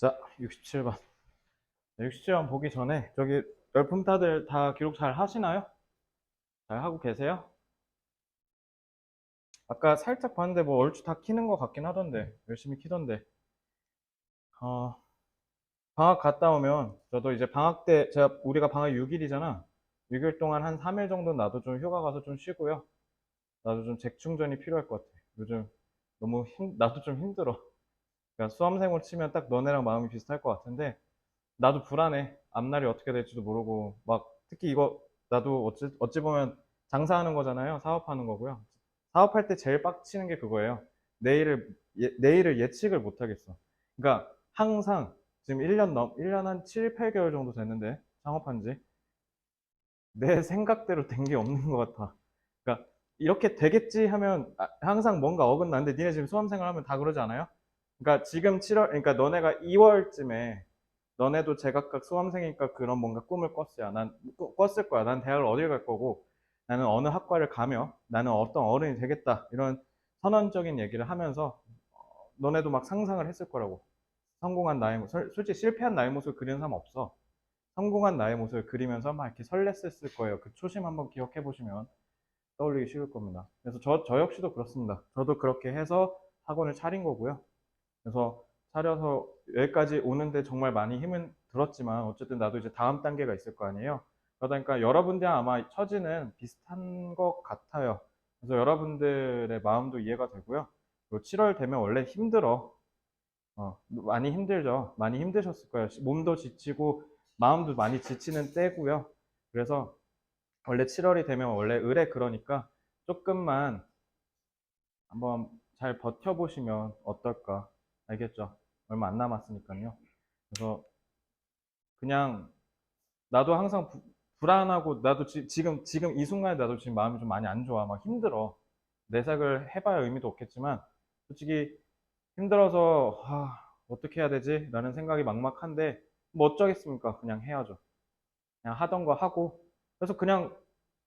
자, 67번. 67번 보기 전에 저기 열품타들 다 기록 잘 하시나요? 잘 하고 계세요? 아까 살짝 봤는데 뭐 얼추 다 키는 것 같긴 하던데 열심히 키던데 어, 방학 갔다 오면 저도 이제 방학 때 우리가 방학 6일이잖아. 6일 동안 한 3일 정도 나도 좀 휴가 가서 좀 쉬고요. 나도 좀 재충전이 필요할 것 같아. 요즘 너무 나도 좀 힘들어. 그러니까 수험생으로 치면 딱 너네랑 마음이 비슷할 것 같은데 나도 불안해. 앞날이 어떻게 될지도 모르고, 막, 특히 이거, 나도 어찌 보면 장사하는 거잖아요. 사업하는 거고요. 사업할 때 제일 빡치는 게 그거예요. 내일을 예측을 못 하겠어. 그러니까 항상 지금 1년 한 7, 8개월 정도 됐는데, 창업한 지. 내 생각대로 된 게 없는 것 같아. 그러니까 이렇게 되겠지 하면 항상 뭔가 어긋나는데 니네 지금 수험생활 하면 다 그러지 않아요? 그러니까 지금 7월, 그러니까 너네가 2월쯤에 너네도 제각각 수험생이니까 그런 뭔가 꿈을 꿨어요. 꿨을 거야. 난 대학을 어딜 갈 거고, 나는 어느 학과를 가며, 나는 어떤 어른이 되겠다. 이런 선언적인 얘기를 하면서, 너네도 막 상상을 했을 거라고. 성공한 나의 모습, 솔직히 실패한 나의 모습을 그리는 사람 없어. 성공한 나의 모습을 그리면서 막 이렇게 설렜을 거예요. 그 초심 한번 기억해 보시면 떠올리기 쉬울 겁니다. 그래서 저 역시도 그렇습니다. 저도 그렇게 해서 학원을 차린 거고요. 그래서 차려서 여기까지 오는데 정말 많이 힘은 들었지만 어쨌든 나도 이제 다음 단계가 있을 거 아니에요. 그러다 보니까 여러분들이랑 아마 처지는 비슷한 것 같아요. 그래서 여러분들의 마음도 이해가 되고요. 그리고 7월 되면 원래 힘들어. 많이 힘들죠. 많이 힘드셨을 거예요. 몸도 지치고 마음도 많이 지치는 때고요. 그래서 원래 7월이 되면 원래 의뢰 그러니까 조금만 한번 잘 버텨보시면 어떨까. 알겠죠? 얼마 안 남았으니까요. 그래서 그냥 나도 항상 불안하고 나도 지금 이 순간에 나도 지금 마음이 좀 많이 안 좋아. 막 힘들어. 내색을 해봐야 의미도 없겠지만 솔직히 힘들어서 어떻게 해야 되지? 라는 생각이 막막한데 뭐 어쩌겠습니까? 그냥 해야죠. 그냥 하던 거 하고 그래서 그냥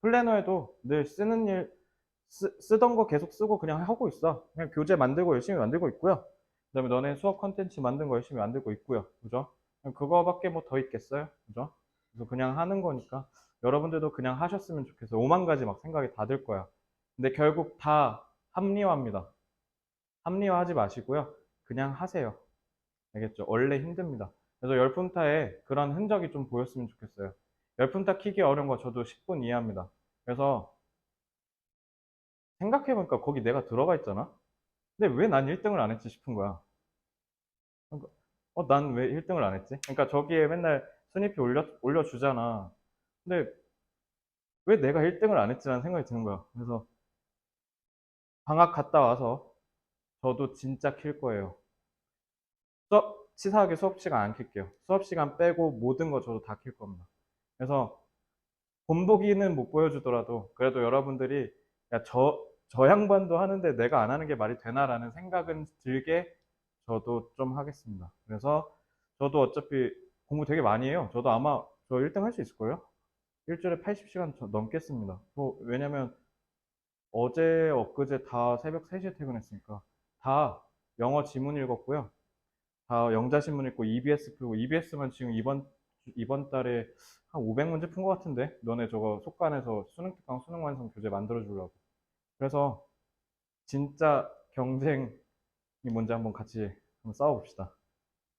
플래너에도 늘 쓰던 거 계속 쓰고 그냥 하고 있어. 그냥 교재 만들고 열심히 만들고 있고요. 그다음에 너네 수업 컨텐츠 만든 거 열심히 만들고 있고요. 그죠? 그냥 그거밖에 뭐 더 있겠어요? 그죠? 그래서 그냥 하는 거니까 여러분들도 그냥 하셨으면 좋겠어요. 오만 가지 막 생각이 다 들 거야. 근데 결국 다 합리화입니다. 합리화하지 마시고요. 그냥 하세요. 알겠죠? 원래 힘듭니다. 그래서 열품타에 그런 흔적이 좀 보였으면 좋겠어요. 열품타 키기 어려운 거 저도 10분 이해합니다. 그래서 생각해보니까 거기 내가 들어가 있잖아? 근데 왜 난 1등을 안 했지 싶은 거야. 그러니까, 난 왜 1등을 안 했지? 그러니까 저기에 맨날 순위표 올려주잖아. 근데 왜 내가 1등을 안 했지라는 생각이 드는 거야. 그래서 방학 갔다 와서 저도 진짜 킬 거예요. 치사하게 수업 시간 안 킬게요. 수업 시간 빼고 모든 거 저도 다 킬 겁니다. 그래서 본보기는 못 보여주더라도 그래도 여러분들이 야, 저 양반도 하는데 내가 안 하는 게 말이 되나라는 생각은 들게 저도 좀 하겠습니다. 그래서 저도 어차피 공부 되게 많이 해요. 저도 아마 저 1등 할 수 있을 거예요. 일주일에 80시간 넘겠습니다. 왜냐면 어제 엊그제 다 새벽 3시에 퇴근했으니까 다 영어 지문 읽었고요. 다 영자신문 읽고 EBS 풀고 EBS만 지금 이번 달에 한 500문제 푼 것 같은데 너네 저거 속간에서 수능 특강 수능 완성 교재 만들어 주려고. 그래서 진짜 경쟁이 뭔지 한번 같이 한번 싸워봅시다.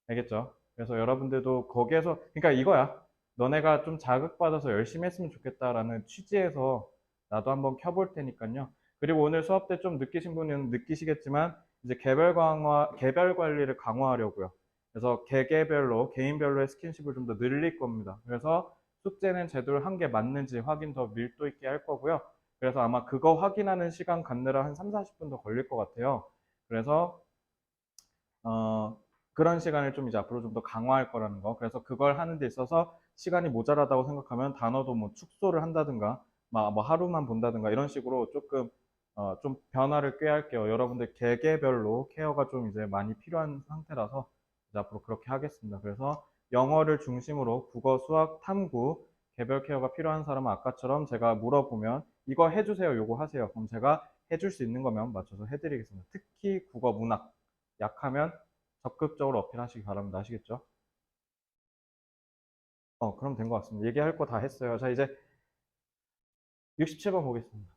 알겠죠? 그래서 여러분들도 거기에서 그러니까 이거야. 너네가 좀 자극받아서 열심히 했으면 좋겠다라는 취지에서 나도 한번 켜볼 테니까요. 그리고 오늘 수업 때 좀 느끼신 분은 느끼시겠지만 이제 개별 관리를 강화하려고요. 그래서 개인별로의 스킨십을 좀 더 늘릴 겁니다. 그래서 숙제는 제대로 한 게 맞는지 확인 더 밀도 있게 할 거고요. 그래서 아마 그거 확인하는 시간 갖느라 한 3, 40분 더 걸릴 것 같아요. 그래서 어, 그런 시간을 좀 이제 앞으로 좀 더 강화할 거라는 거. 그래서 그걸 하는 데 있어서 시간이 모자라다고 생각하면 단어도 뭐 축소를 한다든가, 뭐 하루만 본다든가 이런 식으로 조금 좀 변화를 꾀할게요. 여러분들 개개별로 케어가 좀 이제 많이 필요한 상태라서 이제 앞으로 그렇게 하겠습니다. 그래서 영어를 중심으로 국어, 수학, 탐구, 개별 케어가 필요한 사람은 아까처럼 제가 물어보면 이거 해주세요, 요거 하세요. 그럼 제가 해줄 수 있는 거면 맞춰서 해드리겠습니다. 특히 국어, 문학 약하면 적극적으로 어필하시기 바랍니다. 아시겠죠? 그럼 된 것 같습니다. 얘기할 거 다 했어요. 자, 이제 67번 보겠습니다.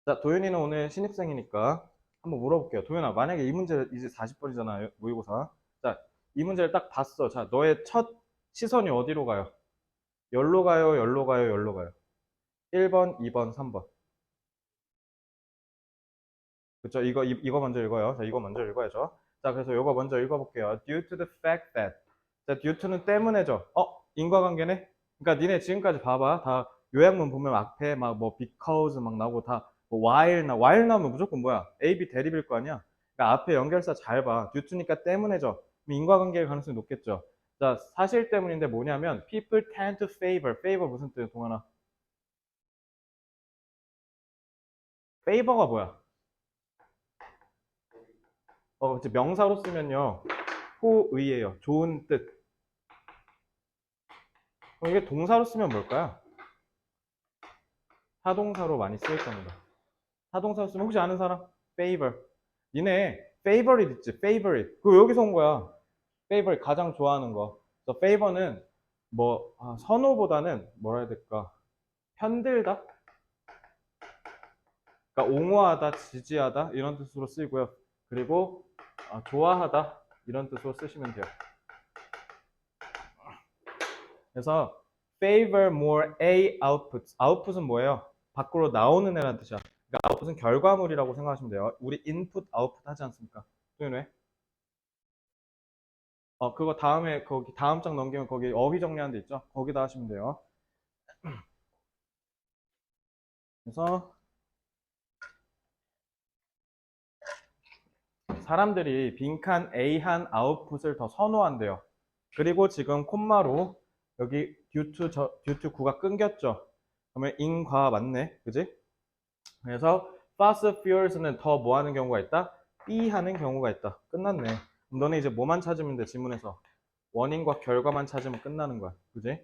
자, 도윤이는 오늘 신입생이니까 한번 물어볼게요. 도윤아, 만약에 이 문제 이제 40번이잖아, 모의고사. 자, 이 문제를 딱 봤어. 자, 너의 첫 시선이 어디로 가요? 열로 가요, 열로 가요, 열로 가요. 1번, 2번, 3번. 그쵸? 이거 먼저 읽어요. 자, 이거 먼저 읽어야죠. 자, 그래서 이거 먼저 읽어볼게요. Due to the fact that. 자, due to는 때문에죠. 인과관계네? 그러니까 니네 지금까지 봐봐. 다 요약문 보면 앞에 막 뭐 because 막 나오고 다 뭐 while 나오면 무조건 뭐야? A, B 대립일 거 아니야? 그러니까 앞에 연결사 잘 봐. due to니까 때문에죠. 그럼 인과관계일 가능성이 높겠죠. 자, 사실 때문인데 뭐냐면 people tend to favor. favor 무슨 뜻이야, 동환아? favor가 뭐야? 이제 명사로 쓰면요. 호의예요. 좋은 뜻. 그럼 이게 동사로 쓰면 뭘까요? 타동사로 많이 쓰일 겁니다. 타동사로 쓰면 혹시 아는 사람? favor. 니네 favorite 있지? favorite. 그거 여기서 온 거야. favorite 가장 좋아하는 거. 그래서 favor는 뭐 선호보다는 뭐라 해야 될까? 편들다? 그러니까 옹호하다, 지지하다 이런 뜻으로 쓰이고요. 그리고 좋아하다 이런 뜻으로 쓰시면 돼요. 그래서 favor more A outputs. output은 뭐예요? 밖으로 나오는 애라는 뜻이야. 그러니까 output은 결과물이라고 생각하시면 돼요. 우리 input, output 하지 않습니까? 왜? 그거 다음에 거기 다음 장 넘기면 거기 어휘 정리하는 데 있죠? 거기다 하시면 돼요. 그래서 사람들이 빈칸 A한 아웃풋을 더 선호한대요. 그리고 지금 콤마로 여기 due to 9가 끊겼죠? 그러면 인과 맞네. 그지? 그래서 fast furious는 더 뭐 하는 경우가 있다? B 하는 경우가 있다. 끝났네. 그럼 너네 이제 뭐만 찾으면 돼, 지문에서. 원인과 결과만 찾으면 끝나는 거야. 그지?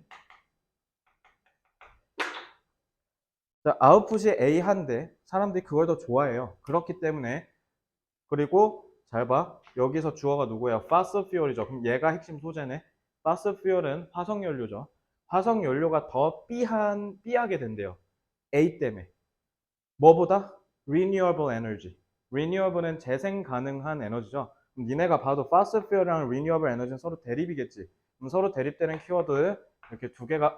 자, 아웃풋이 A 한데 사람들이 그걸 더 좋아해요. 그렇기 때문에 그리고 잘 봐. 여기서 주어가 누구야? fast fuel이죠. 그럼 얘가 핵심 소재네. fast fuel은 화석연료죠. 화석연료가 더 B하게 된대요. A 때문에. 뭐보다? renewable energy. renewable은 재생 가능한 에너지죠. 그럼 니네가 봐도 fast fuel이랑 renewable energy는 서로 대립이겠지. 그럼 서로 대립되는 키워드 이렇게 두 개가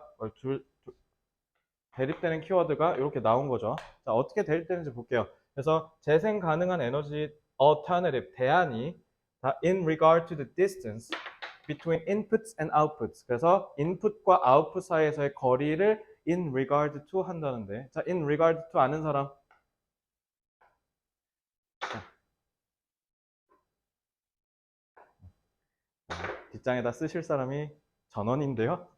대립되는 키워드가 이렇게 나온 거죠. 자, 어떻게 대립되는지 볼게요. 그래서 재생 가능한 에너지 alternative 대안이 다 in regard to the distance between inputs and outputs. 그래서 input과 output 사이에서의 거리를 in regard to 한다는데, 자, in regard to 아는 사람? 뒷장에다 쓰실 사람이 전원인데요.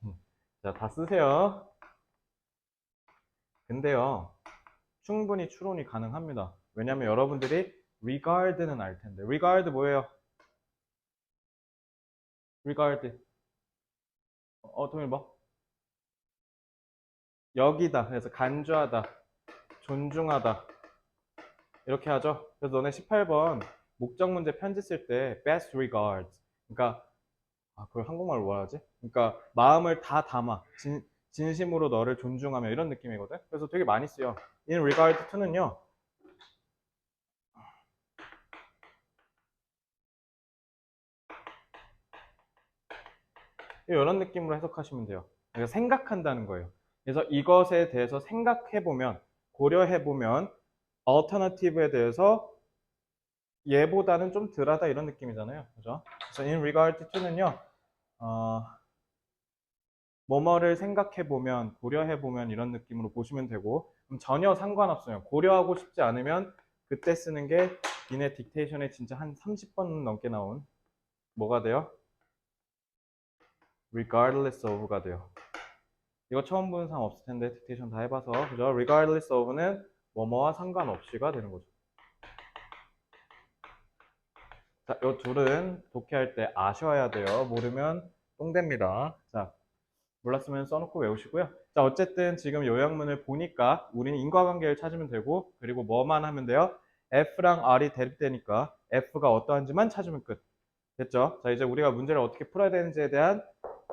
자, 다 쓰세요. 근데요, 충분히 추론이 가능합니다. 왜냐면 여러분들이 regard는 알 텐데. regard 뭐예요? regard. 동일 뭐? 여기다. 그래서 간주하다, 존중하다. 이렇게 하죠. 그래서 너네 18번 목적 문제 편지 쓸 때 best regards. 그러니까 그걸 한국말로 뭐라 하지? 그러니까 마음을 다 담아. 진심으로 너를 존중하며 이런 느낌이거든. 그래서 되게 많이 쓰여. in regard to는요. 이런 느낌으로 해석하시면 돼요. 그러니까 생각한다는 거예요. 그래서 이것에 대해서 생각해보면, 고려해보면, alternative에 대해서 얘보다는 좀 덜하다 이런 느낌이잖아요. 그죠? 그래서 in regard to는요, 뭐뭐를 생각해보면, 고려해보면 이런 느낌으로 보시면 되고, 그럼 전혀 상관없어요. 고려하고 싶지 않으면 그때 쓰는 게 니네 딕테이션에 진짜 한 30번 넘게 나온 뭐가 돼요? regardless of가 돼요. 이거 처음 보는 사람 없을 텐데 딕테이션 다 해봐서 그죠? regardless of는 뭐뭐와 상관없이가 되는 거죠. 자, 이 둘은 독해할 때 아셔야 돼요. 모르면 똥됩니다. 자, 몰랐으면 써놓고 외우시고요. 자, 어쨌든 지금 요약문을 보니까 우리는 인과관계를 찾으면 되고 그리고 뭐만 하면 돼요? F랑 R이 대립되니까 F가 어떠한지만 찾으면 끝. 됐죠? 자, 이제 우리가 문제를 어떻게 풀어야 되는지에 대한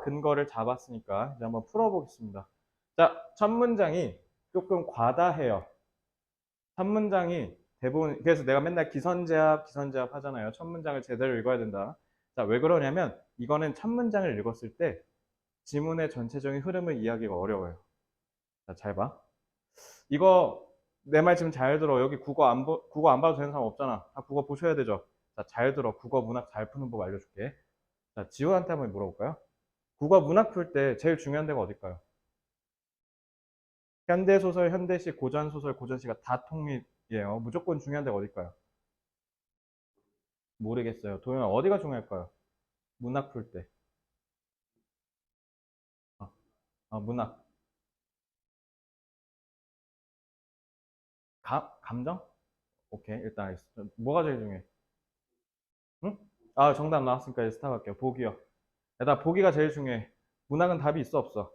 근거를 잡았으니까 이제 한번 풀어보겠습니다. 자, 첫 문장이 조금 과다해요. 첫 문장이 대부분, 그래서 내가 맨날 기선제압 하잖아요. 첫 문장을 제대로 읽어야 된다. 자, 왜 그러냐면 이거는 첫 문장을 읽었을 때 지문의 전체적인 흐름을 이해하기가 어려워요. 자, 잘 봐. 이거 내 말 지금 잘 들어. 여기 국어 안 봐도 되는 사람 없잖아. 다 국어 보셔야 되죠. 자, 잘 들어. 국어 문학 잘 푸는 법 알려줄게. 자, 지호한테 한번 물어볼까요? 국어 문학 풀 때 제일 중요한 데가 어딜까요? 현대소설, 현대시, 고전소설, 고전시가 다 통일이에요. 무조건 중요한 데가 어딜까요? 모르겠어요. 도현아, 어디가 중요할까요? 문학 풀 때. 문학. 감정? 오케이, 일단 알겠습니다. 뭐가 제일 중요해? 응? 정답 나왔으니까 이제 스탑 할게요. 보기요. 야, 나 보기가 제일 중요해. 문학은 답이 있어, 없어?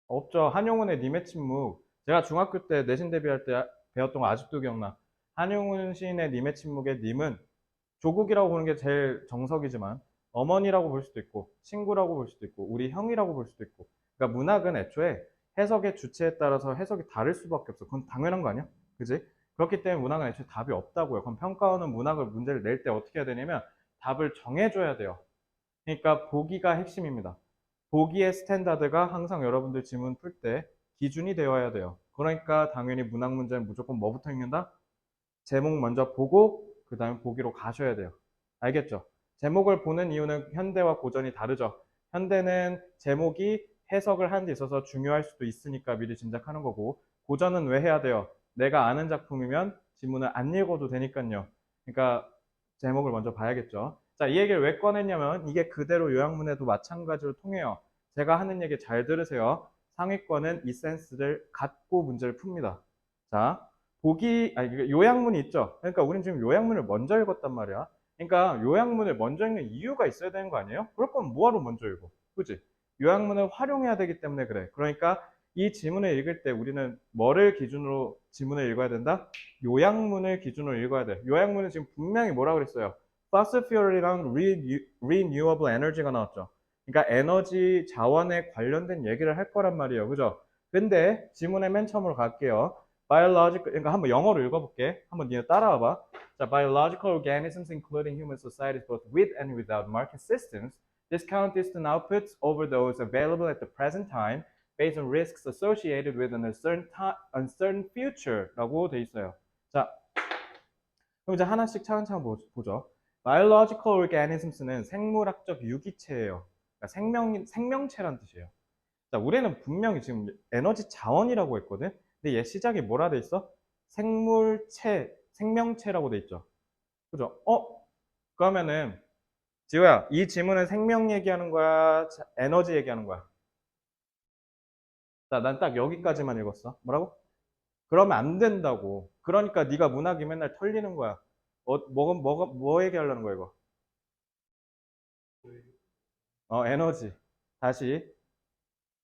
없죠. 한용운의 님의 침묵. 제가 중학교 때 내신 대비할 때 배웠던 거 아직도 기억나. 한용운 시인의 님의 침묵의 님은 조국이라고 보는 게 제일 정석이지만 어머니라고 볼 수도 있고 친구라고 볼 수도 있고 우리 형이라고 볼 수도 있고, 그러니까 문학은 애초에 해석의 주체에 따라서 해석이 다를 수밖에 없어. 그건 당연한 거 아니야? 그지? 그렇기 때문에 문학은 애초에 답이 없다고요. 그럼 평가원은 문학을 문제를 낼 때 어떻게 해야 되냐면 답을 정해줘야 돼요. 그러니까 보기가 핵심입니다. 보기의 스탠다드가 항상 여러분들 지문 풀 때 기준이 되어야 돼요. 그러니까 당연히 문학 문제는 무조건 뭐부터 읽는다? 제목 먼저 보고 그 다음에 보기로 가셔야 돼요. 알겠죠? 제목을 보는 이유는 현대와 고전이 다르죠. 현대는 제목이 해석을 하는 데 있어서 중요할 수도 있으니까 미리 짐작하는 거고, 고전은 왜 해야 돼요? 내가 아는 작품이면 지문을 안 읽어도 되니까요. 그러니까 제목을 먼저 봐야겠죠. 자, 이 얘기를 왜 꺼냈냐면 이게 그대로 요약문에도 마찬가지로 통해요. 제가 하는 얘기 잘 들으세요. 상위권은 이 센스를 갖고 문제를 풉니다. 자, 요약문이 있죠. 그러니까 우린 지금 요약문을 먼저 읽었단 말이야. 그러니까 요약문을 먼저 읽는 이유가 있어야 되는 거 아니에요? 그럴 거면 뭐하러 먼저 읽어? 그지? 요약문을 활용해야 되기 때문에 그래. 그러니까 이 지문을 읽을 때 우리는 뭐를 기준으로 지문을 읽어야 된다? 요약문을 기준으로 읽어야 돼. 요약문은 지금 분명히 뭐라 그랬어요? Fossil Fuel이랑 Renewable Energy가 나왔죠. 그러니까 에너지 자원에 관련된 얘기를 할 거란 말이에요. 그죠? 근데 지문의 맨 처음으로 갈게요. Biological, 그러니까 한번 영어로 읽어볼게. 한번 니네 따라와봐. 자, biological organisms, including human societies, both with and without market systems, discount distant outputs over those available at the present time, based on risks associated with an uncertain future라고 돼 있어요. 자, 그럼 이제 하나씩 차근차근 보죠. Biological organisms는 생물학적 유기체예요. 그러니까 생명체란 뜻이에요. 자, 우리는 분명히 지금 에너지 자원이라고 했거든. 근데 얘 시작이 뭐라 돼 있어? 생명체라고 돼 있죠. 그죠? 그러면은 지호야, 이 지문은 생명 얘기하는 거야? 에너지 얘기하는 거야? 자, 난 딱 여기까지만 읽었어. 뭐라고? 그러면 안 된다고. 그러니까 네가 문학이 맨날 털리는 거야. 뭐 얘기하려는 거야, 이거? 에너지. 다시.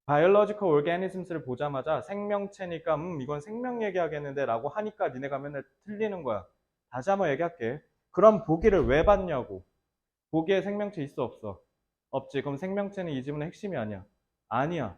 biological organisms를 보자마자 생명체니까 이건 생명 얘기하겠는데 라고 하니까 니네가 맨날 틀리는 거야. 다시 한번 얘기할게. 그럼 보기를 왜 봤냐고. 보기에 생명체 있어 없어? 없지. 그럼 생명체는 이 지문의 핵심이 아니야. 아니야.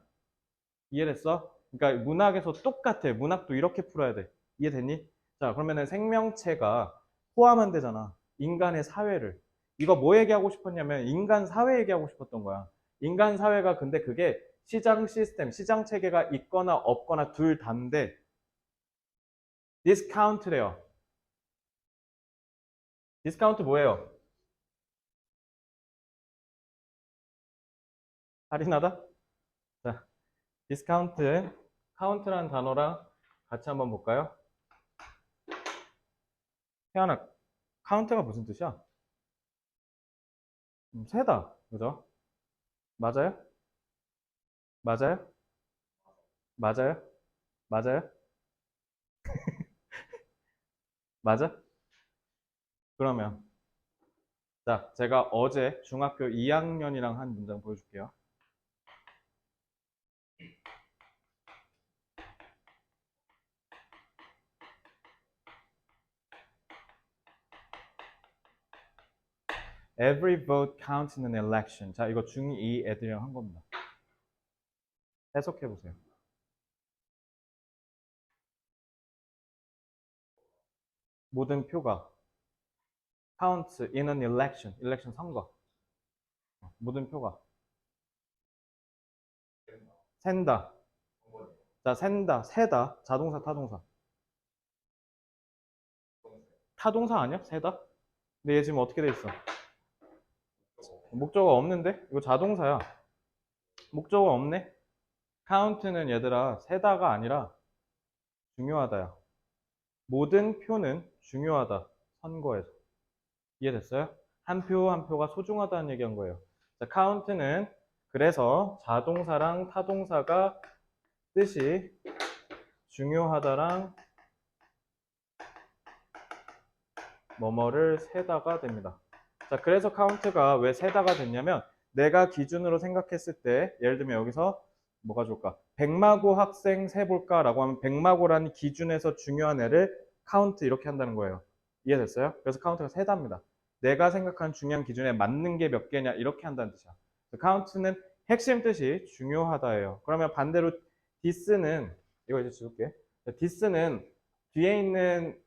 이해됐어? 그러니까 문학에서 똑같아. 문학도 이렇게 풀어야 돼. 이해됐니? 자, 그러면은 생명체가 포함한 데잖아. 인간의 사회를. 이거 뭐 얘기하고 싶었냐면 인간 사회 얘기하고 싶었던 거야. 인간 사회가 근데 그게 시장 시스템, 시장 체계가 있거나 없거나 둘 다인데 디스카운트래요. 디스카운트 뭐예요? 할인하다? 자, 디스카운트, 카운트라는 단어랑 같이 한번 볼까요? 태연아, 카운트가 무슨 뜻이야? 세다. 그죠? 맞아요? 맞아요? 맞아요? 맞아요? 맞아? 그러면 자, 제가 어제 중학교 2학년이랑 한 문장 보여줄게요. Every vote counts in an election. 자, 이거 중2 애들이랑 한 겁니다. 해석해 보세요. 모든 표가 count in an election. election 선거. 모든 표가 샌다. 자, 샌다, 세다. 자동사, 타동사. 타동사 아니야? 세다? 근데 얘 지금 어떻게 돼 있어? 목적어 없는데? 이거 자동사야. 목적어 없네? count는 얘들아 세다가 아니라 중요하다야. 모든 표는 중요하다. 선거에서. 이해됐어요? 한 표 한 표가 소중하다는 얘기한 거예요. 자, count는 그래서 자동사랑 타동사가 뜻이 중요하다랑 뭐뭐를 세다가 됩니다. 자, 그래서 count가 왜 세다가 됐냐면 내가 기준으로 생각했을 때 예를 들면 여기서 뭐가 좋을까? 백마고 학생 세볼까? 라고 하면 백마고라는 기준에서 중요한 애를 count 이렇게 한다는 거예요. 이해됐어요? 그래서 count가 세답니다. 내가 생각한 중요한 기준에 맞는 게 몇 개냐 이렇게 한다는 뜻이야. count는 핵심 뜻이 중요하다예요. 그러면 반대로 this는 이거 이제 지울게. this는 뒤에 있는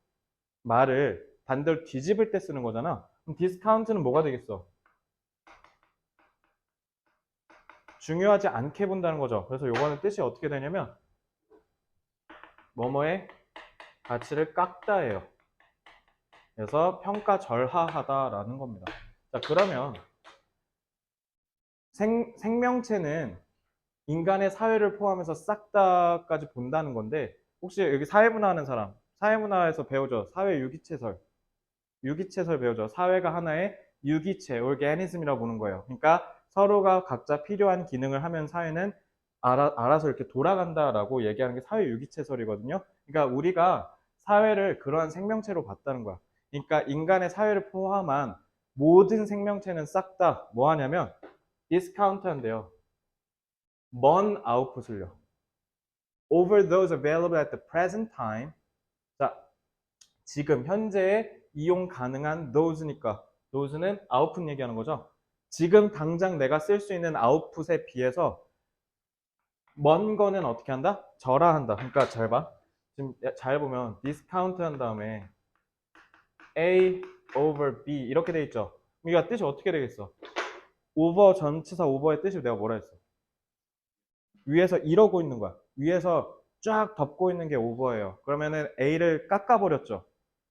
말을 반대로 뒤집을 때 쓰는 거잖아. 그럼 this count는 뭐가 되겠어? 중요하지 않게 본다는 거죠. 그래서 요거는 뜻이 어떻게 되냐면 뭐뭐의 가치를 깎다예요. 그래서 평가절하하다라는 겁니다. 자, 그러면 생명체는 인간의 사회를 포함해서 싹 다까지 본다는 건데 혹시 여기 사회문화 하는 사람, 사회문화에서 배우죠. 사회 유기체설. 유기체설 배우죠. 사회가 하나의 유기체, organism이라고 보는 거예요. 그러니까 서로가 각자 필요한 기능을 하면 사회는 알아서 이렇게 돌아간다라고 얘기하는 게 사회 유기체설이거든요. 그러니까 우리가 사회를 그러한 생명체로 봤다는 거야. 그러니까 인간의 사회를 포함한 모든 생명체는 싹 다 뭐 하냐면 디스카운트 한대요. 먼 아웃풋을요. Over those available at the present time. 자, 지금 현재의 이용 가능한 those니까 those는 아웃풋 얘기하는 거죠. 지금 당장 내가 쓸 수 있는 아웃풋에 비해서 먼 거는 어떻게 한다? 절하한다. 그러니까 잘 봐. 지금 잘 보면 디스카운트 한 다음에 A over B 이렇게 돼 있죠. 이거 뜻이 어떻게 되겠어? 오버 전치사 오버의 뜻이 내가 뭐라 했어? 위에서 이러고 있는 거야. 위에서 쫙 덮고 있는 게 오버예요. 그러면은 A를 깎아버렸죠.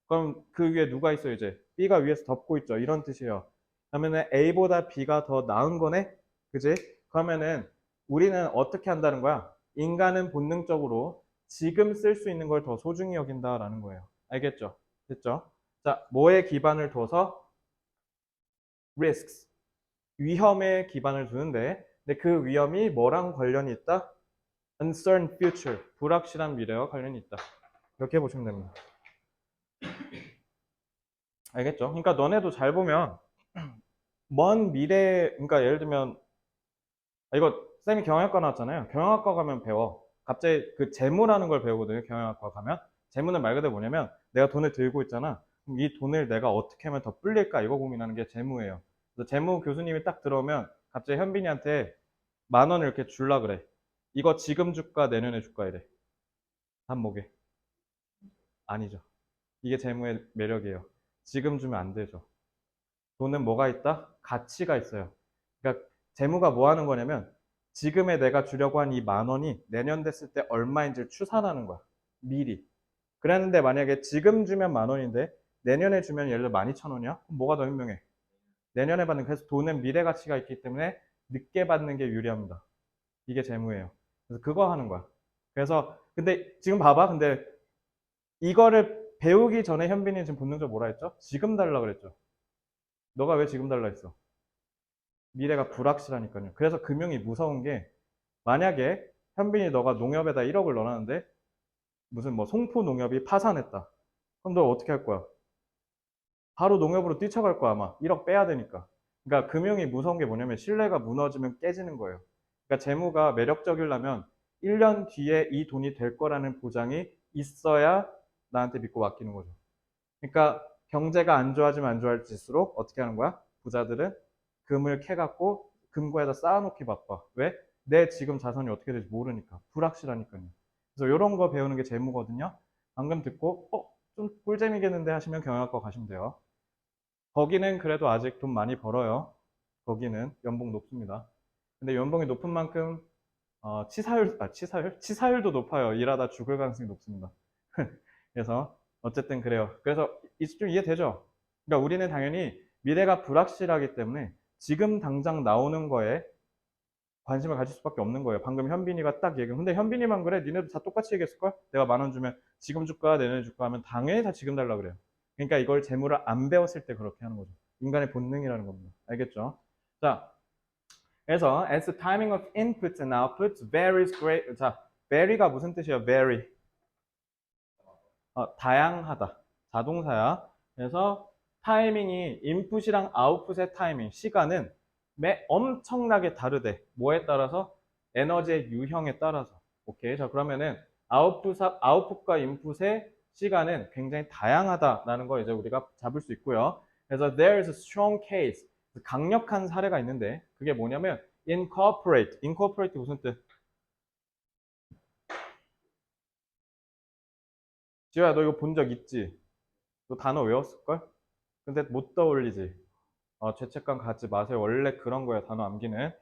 그럼 그 위에 누가 있어요, 이제? B가 위에서 덮고 있죠. 이런 뜻이에요. 그러면은 A보다 B가 더 나은 거네? 그지? 그러면은 우리는 어떻게 한다는 거야? 인간은 본능적으로 지금 쓸 수 있는 걸 더 소중히 여긴다라는 거예요. 알겠죠? 됐죠? 자, 뭐에 기반을 둬서? risks. 위험에 기반을 두는데, 근데 그 위험이 뭐랑 관련이 있다? uncertain future. 불확실한 미래와 관련이 있다. 이렇게 보시면 됩니다. 알겠죠? 그러니까 너네도 잘 보면 먼 미래, 그러니까 예를 들면 이거 쌤이 경영학과 나왔잖아요. 경영학과 가면 배워. 갑자기 그 재무라는 걸 배우거든요. 경영학과 가면. 재무는 말 그대로 뭐냐면 내가 돈을 들고 있잖아. 그럼 이 돈을 내가 어떻게 하면 더 불릴까 이거 고민하는 게 재무예요. 그래서 재무 교수님이 딱 들어오면 갑자기 현빈이한테 10,000원을 이렇게 줄라 그래. 이거 지금 줄까 내년에 줄까 이래. 한목에. 아니죠. 이게 재무의 매력이에요. 지금 주면 안 되죠. 돈은 뭐가 있다? 가치가 있어요. 그러니까 재무가 뭐 하는 거냐면 지금에 내가 주려고 한 이 10,000원이 내년 됐을 때 얼마인지를 추산하는 거야. 미리. 그랬는데 만약에 지금 주면 10,000원인데 내년에 주면 예를 들어 12,000원이야? 그럼 뭐가 더 현명해? 내년에 받는 그래서 돈은 미래 가치가 있기 때문에 늦게 받는 게 유리합니다. 이게 재무예요. 그래서 그거 하는 거야. 그래서 근데 지금 봐봐. 근데 이거를 배우기 전에 현빈이 지금 본능적으로 뭐라 했죠? 지금 달라 그랬죠. 너가 왜 지금 달라 했어? 미래가 불확실하니까요. 그래서 금융이 무서운 게 만약에 현빈이 너가 농협에다 1억을 넣어놨는데 무슨 뭐 송포 농협이 파산했다. 그럼 너 어떻게 할 거야? 바로 농협으로 뛰쳐갈 거야 아마. 1억 빼야 되니까. 그러니까 금융이 무서운 게 뭐냐면 신뢰가 무너지면 깨지는 거예요. 그러니까 재무가 매력적이려면 1년 뒤에 이 돈이 될 거라는 보장이 있어야 나한테 믿고 맡기는 거죠. 그러니까 경제가 안 좋아지면 안 좋아질수록 어떻게 하는 거야? 부자들은 금을 캐갖고 금고에다 쌓아놓기 바빠. 왜? 내 지금 자산이 어떻게 될지 모르니까. 불확실하니까요. 그래서 이런 거 배우는 게 재무거든요. 방금 듣고 좀 꿀잼이겠는데 하시면 경영학과 가시면 돼요. 거기는 그래도 아직 돈 많이 벌어요. 거기는 연봉 높습니다. 근데 연봉이 높은 만큼 치사율도 높아요. 일하다 죽을 가능성이 높습니다. 그래서 어쨌든 그래요. 그래서 좀 이해되죠? 그러니까 우리는 당연히 미래가 불확실하기 때문에 지금 당장 나오는 거에 관심을 가질 수밖에 없는 거예요. 방금 현빈이가 딱 얘기해. 근데 현빈이만 그래? 니네도 다 똑같이 얘기했을걸? 내가 10,000원 주면 지금 줄까? 내년에 줄까? 하면 당연히 다 지금 달라 그래요. 그러니까 이걸 재물을 안 배웠을 때 그렇게 하는 거죠. 인간의 본능이라는 겁니다. 알겠죠? 자, 그래서 as the timing of inputs and outputs varies great. 자, vary가 무슨 뜻이에요? vary. 다양하다. 자동사야. 그래서 타이밍이 인풋이랑 아웃풋의 타이밍, 시간은 엄청나게 다르대. 뭐에 따라서? 에너지의 유형에 따라서. 오케이. 자, 그러면은 아웃풋과 인풋의 시간은 굉장히 다양하다라는 거 이제 우리가 잡을 수 있고요. 그래서 there is a strong case. 강력한 사례가 있는데 그게 뭐냐면 incorporate. incorporate 무슨 뜻? 지호야, 너 이거 본 적 있지? 너 단어 외웠을걸? 근데 못 떠올리지? 죄책감 갖지 마세요. 원래 그런 거예요. 단어 암기는.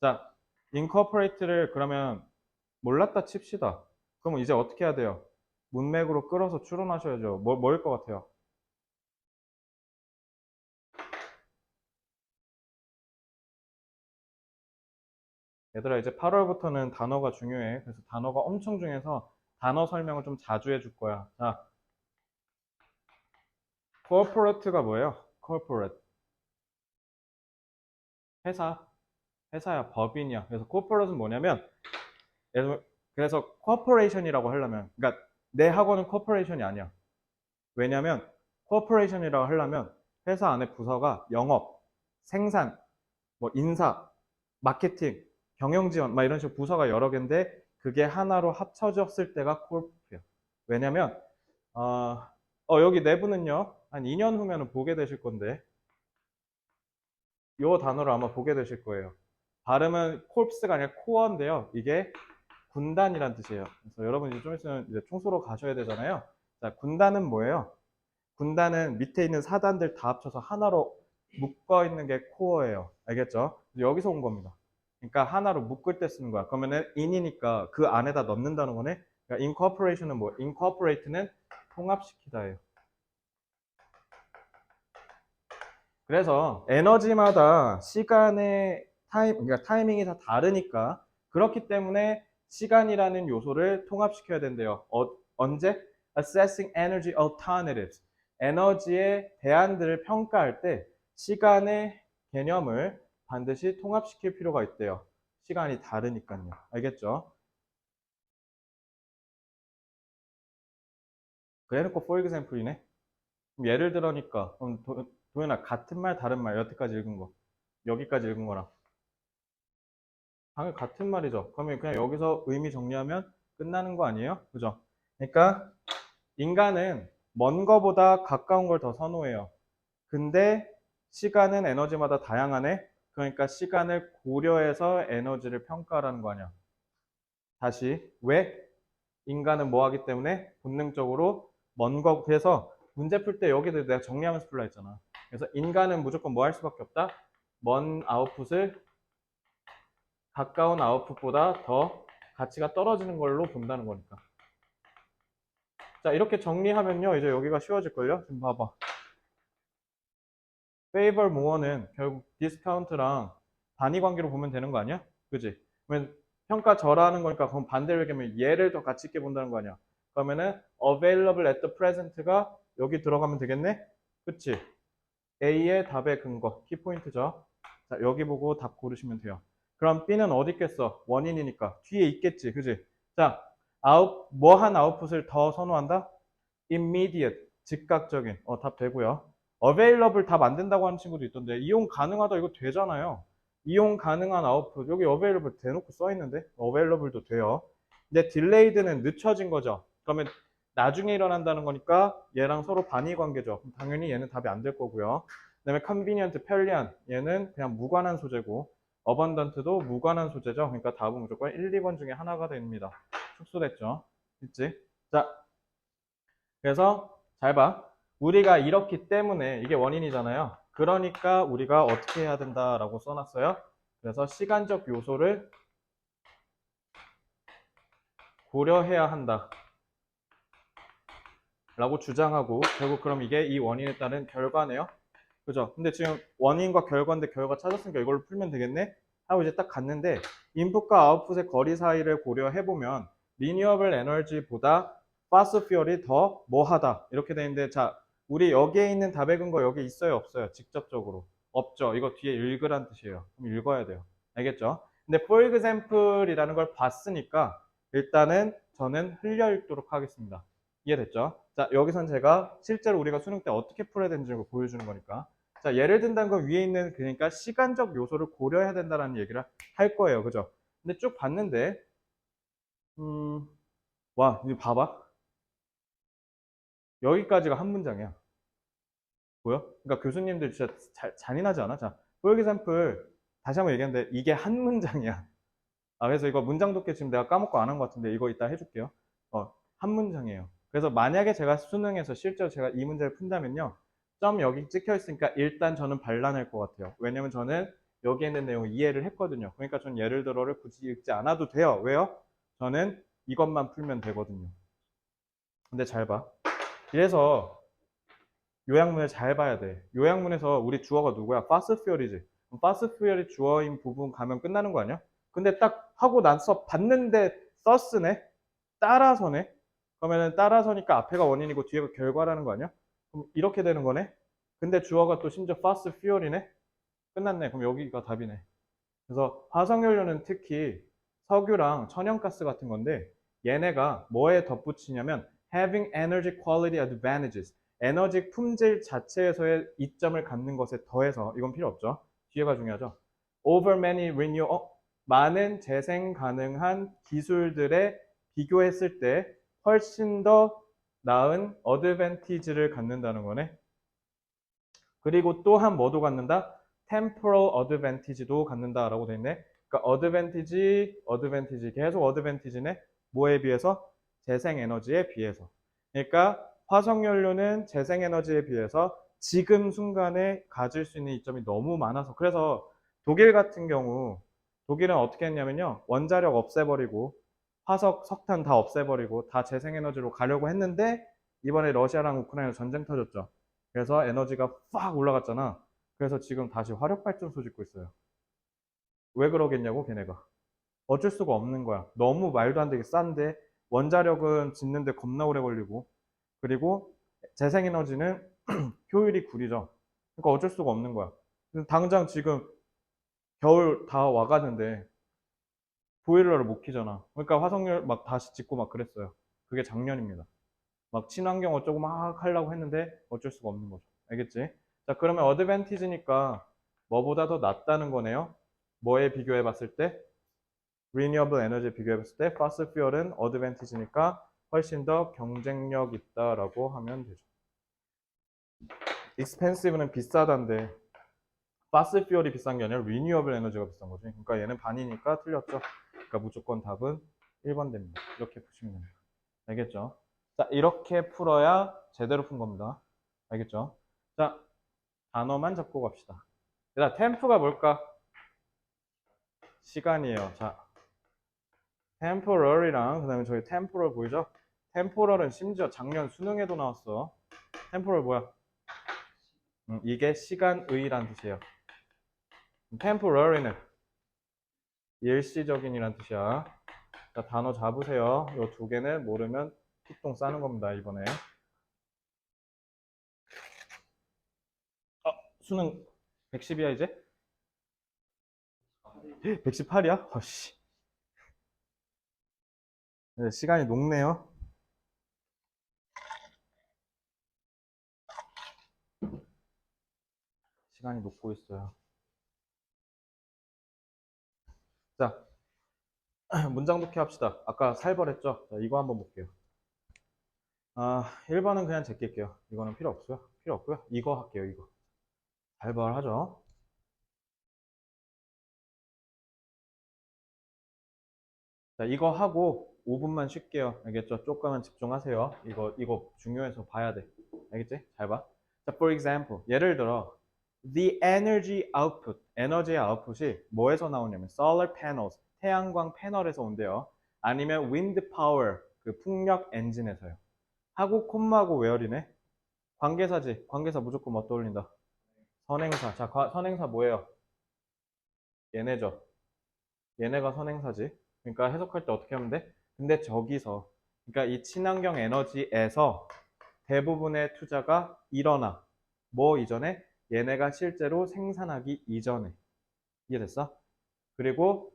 자, incorporate를 그러면 몰랐다 칩시다. 그러면 이제 어떻게 해야 돼요? 문맥으로 끌어서 추론하셔야죠. 뭐일 것 같아요? 얘들아, 이제 8월부터는 단어가 중요해. 그래서 단어가 엄청 중요해서 단어 설명을 좀 자주 해줄 거야. 자, corporate가 뭐예요? corporate. 회사야, 법인이야. 그래서 corporate는 뭐냐면, 그래서 corporation이라고 하려면, 그러니까 내 학원은 corporation이 아니야. 왜냐면 corporation이라고 하려면 회사 안에 부서가 영업, 생산, 뭐 인사, 마케팅, 경영 지원, 막 이런 식으로 부서가 여러 개인데 그게 하나로 합쳐졌을 때가 corp야. 왜냐면 여기 내부는요 한 2년 후면은 보게 되실 건데 요 단어를 아마 보게 되실 거예요. 발음은 corps가 아니라 core인데요. 이게 군단이란 뜻이에요. 그래서 여러분 이제 좀 있으면 이제 총소로 가셔야 되잖아요. 자, 군단은 뭐예요? 군단은 밑에 있는 사단들 다 합쳐서 하나로 묶어 있는 게 코어예요. 알겠죠? 여기서 온 겁니다. 그러니까 하나로 묶을 때 쓰는 거야. 그러면은 in이니까 그 안에다 넣는다는 거네. 그러니까 incorporation은 뭐? incorporate는 통합시키다예요. 그래서 에너지마다 시간의 그러니까 타이밍이 다 다르니까 그렇기 때문에 시간이라는 요소를 통합시켜야 된대요. 언제? Assessing energy alternatives. 에너지의 대안들을 평가할 때 시간의 개념을 반드시 통합시킬 필요가 있대요. 시간이 다르니까요. 알겠죠? 그래놓고 for example이네. 그럼 예를 들어니까 그럼 도현아 같은 말 다른 말 여태까지 읽은 거 여기까지 읽은 거랑 당연히 같은 말이죠. 그러면 그냥 여기서 의미 정리하면 끝나는 거 아니에요? 그죠? 그러니까 인간은 먼 거보다 가까운 걸 더 선호해요. 근데 시간은 에너지마다 다양하네. 그러니까 시간을 고려해서 에너지를 평가하라는 거 아니야. 다시 왜? 인간은 뭐 하기 때문에 본능적으로 먼 거, 그래서 문제 풀 때 여기도 내가 정리하면서 풀라 했잖아. 그래서 인간은 무조건 뭐 할 수밖에 없다? 먼 아웃풋을 가까운 아웃풋보다 더 가치가 떨어지는 걸로 본다는 거니까. 자, 이렇게 정리하면요. 이제 여기가 쉬워질걸요? 지금 봐봐. favor more는 결국 디스카운트랑 단위 관계로 보면 되는 거 아니야? 그지? 그러면 평가 절하는 거니까 그럼 반대로 얘기하면 얘를 더 가치 있게 본다는 거 아니야? 그러면은 available at the present가 여기 들어가면 되겠네? 그치? A의 답의 근거, 키포인트죠. 자, 여기 보고 답 고르시면 돼요. 그럼 B는 어디 있겠어? 원인이니까. 뒤에 있겠지. 그지? 자, 뭐한 아웃풋을 더 선호한다? immediate, 즉각적인. 답 되고요. available 답 안 된다고 하는 친구도 있던데, 이용 가능하다 이거 되잖아요. 이용 가능한 아웃풋. 여기 available 대놓고 써 있는데, available도 돼요. 근데 delayed는 늦춰진 거죠. 그러면 나중에 일어난다는 거니까 얘랑 서로 반의 관계죠. 당연히 얘는 답이 안 될 거고요. 그다음에 convenient, 편리한. 얘는 그냥 무관한 소재고 abundant도 무관한 소재죠. 그러니까 답은 무조건 1, 2번 중에 하나가 됩니다. 축소됐죠? 있지? 자, 그래서 잘 봐. 우리가 이렇기 때문에 이게 원인이잖아요. 그러니까 우리가 어떻게 해야 된다라고 써놨어요. 그래서 시간적 요소를 고려해야 한다 라고 주장하고, 결국 그럼 이게 이 원인에 따른 결과네요. 그죠? 근데 지금 원인과 결과인데 결과 찾았으니까 이걸로 풀면 되겠네? 하고 이제 딱 갔는데, 인풋과 아웃풋의 거리 사이를 고려해보면 리니어블 에너지보다 파스트 퓨얼이 더 뭐하다 이렇게 돼 있는데, 자, 우리 여기에 있는 답의 근거 여기 있어요 없어요? 직접적으로 없죠. 이거 뒤에 읽으란 뜻이에요. 그럼 읽어야 돼요. 알겠죠? 근데 for example이라는 걸 봤으니까 일단은 저는 흘려 읽도록 하겠습니다. 이해됐죠? 자, 여기선 제가 실제로 우리가 수능 때 어떻게 풀어야 되는지 보여주는 거니까. 자, 예를 든다는 건 위에 있는, 그러니까 시간적 요소를 고려해야 된다는 얘기를 할 거예요. 그죠? 근데 쭉 봤는데, 와, 이거 봐봐. 여기까지가 한 문장이야. 보여? 그러니까 교수님들 진짜 잔인하지 않아? 자, for example, 다시 한번 얘기하는데, 이게 한 문장이야. 아, 그래서 이거 문장 돕기 지금 내가 까먹고 안 한 것 같은데, 이거 이따 해줄게요. 한 문장이에요. 그래서 만약에 제가 수능에서 실제로 제가 이 문제를 푼다면요. 점 여기 찍혀 있으니까 일단 저는 반란할 것 같아요. 왜냐면 저는 여기에 있는 내용을 이해를 했거든요. 그러니까 저는 예를 들어를 굳이 읽지 않아도 돼요. 왜요? 저는 이것만 풀면 되거든요. 근데 잘 봐. 그래서 요약문을 잘 봐야 돼. 요약문에서 우리 주어가 누구야? fast fuel이지. fast fuel이 주어인 부분 가면 끝나는 거 아니야? 근데 딱 하고 나서 봤는데 thus네? 따라서네? 그러면은 따라서니까 앞에가 원인이고 뒤에가 결과라는 거 아니야? 그럼 이렇게 되는 거네? 근데 주어가 또 심지어 fast fuel이네? 끝났네. 그럼 여기가 답이네. 그래서 화석연료는 특히 석유랑 천연가스 같은 건데, 얘네가 뭐에 덧붙이냐면 having energy quality advantages, 에너지 품질 자체에서의 이점을 갖는 것에 더해서, 이건 필요 없죠. 뒤에가 중요하죠. over many 많은 재생 가능한 기술들에 비교했을 때 훨씬 더 나은 어드밴티지를 갖는다는 거네. 그리고 또한 뭐도 갖는다? temporal advantage도 갖는다라고 돼 있네. 그러니까 어드밴티지 계속 어드밴티지네. 뭐에 비해서? 재생에너지에 비해서. 그러니까 화석연료는 재생에너지에 비해서 지금 순간에 가질 수 있는 이점이 너무 많아서, 그래서 독일 같은 경우, 독일은 어떻게 했냐면요. 원자력 없애버리고 화석, 석탄 다 없애버리고 다 재생에너지로 가려고 했는데, 이번에 러시아랑 우크라이나 전쟁 터졌죠. 그래서 에너지가 팍 올라갔잖아. 그래서 지금 다시 화력발전소 짓고 있어요. 왜 그러겠냐고, 걔네가. 어쩔 수가 없는 거야. 너무 말도 안 되게 싼데, 원자력은 짓는데 겁나 오래 걸리고, 그리고 재생에너지는 효율이 구리죠. 그러니까 어쩔 수가 없는 거야. 당장 지금 겨울 다 와가는데 보일러를 못 키잖아. 그러니까 화석열 막 다시 짓고 막 그랬어요. 그게 작년입니다. 막 친환경 어쩌고 막 하려고 했는데 어쩔 수가 없는 거죠. 알겠지? 자, 그러면 어드밴티지니까 뭐보다 더 낫다는 거네요. 뭐에 비교해 봤을 때? Renewable Energy에 비교해 봤을 때 Fossil Fuel은 어드밴티지니까 훨씬 더 경쟁력 있다라고 하면 되죠. Expensive는 비싸단데 Fossil Fuel이 비싼 게 아니라 Renewable Energy가 비싼 거지. 그러니까 얘는 반이니까 틀렸죠. 그러니까 무조건 답은 1번 됩니다. 이렇게 푸시면 됩니다. 알겠죠? 자, 이렇게 풀어야 제대로 푼 겁니다. 알겠죠? 자, 단어만 잡고 갑시다. 자, 템프가 뭘까? 시간이에요. 자, temporal이랑 그 다음에 저희 temporal 보이죠? temporal은 심지어 작년 수능에도 나왔어. temporal 뭐야? 이게 시간의란 뜻이에요. temporary는 일시적인이란 뜻이야. 자, 단어 잡으세요. 이 두 개는 모르면 피똥 싸는 겁니다, 이번에. 수능 110이야, 이제? 118이야? 아씨. 네, 시간이 녹네요. 시간이 녹고 있어요. 자, 문장 독해 합시다. 아까 살벌했죠? 자, 이거 한번 볼게요. 1번은 그냥 제낄게요. 이거는 필요 없어요. 필요 없고요. 이거 할게요, 이거. 발발하죠. 자, 이거 하고 5분만 쉴게요. 알겠죠? 조금만 집중하세요. 이거 중요해서 봐야 돼. 알겠지? 잘 봐. 자, for example. 예를 들어, the energy output, 에너지의 아웃풋이 뭐에서 나오냐면, solar panels, 태양광 패널에서 온대요. 아니면 wind power, 그 풍력 엔진에서요. 하고 콤마하고 웨어리네. 관계사지. 관계사 무조건 뭐 떠올린다? 선행사. 자, 선행사 뭐예요? 얘네죠. 얘네가 선행사지. 그러니까 해석할 때 어떻게 하면 돼? 근데 저기서, 그러니까 이 친환경 에너지에서 대부분의 투자가 일어나. 뭐 이전에? 얘네가 실제로 생산하기 이전에. 이해됐어? 그리고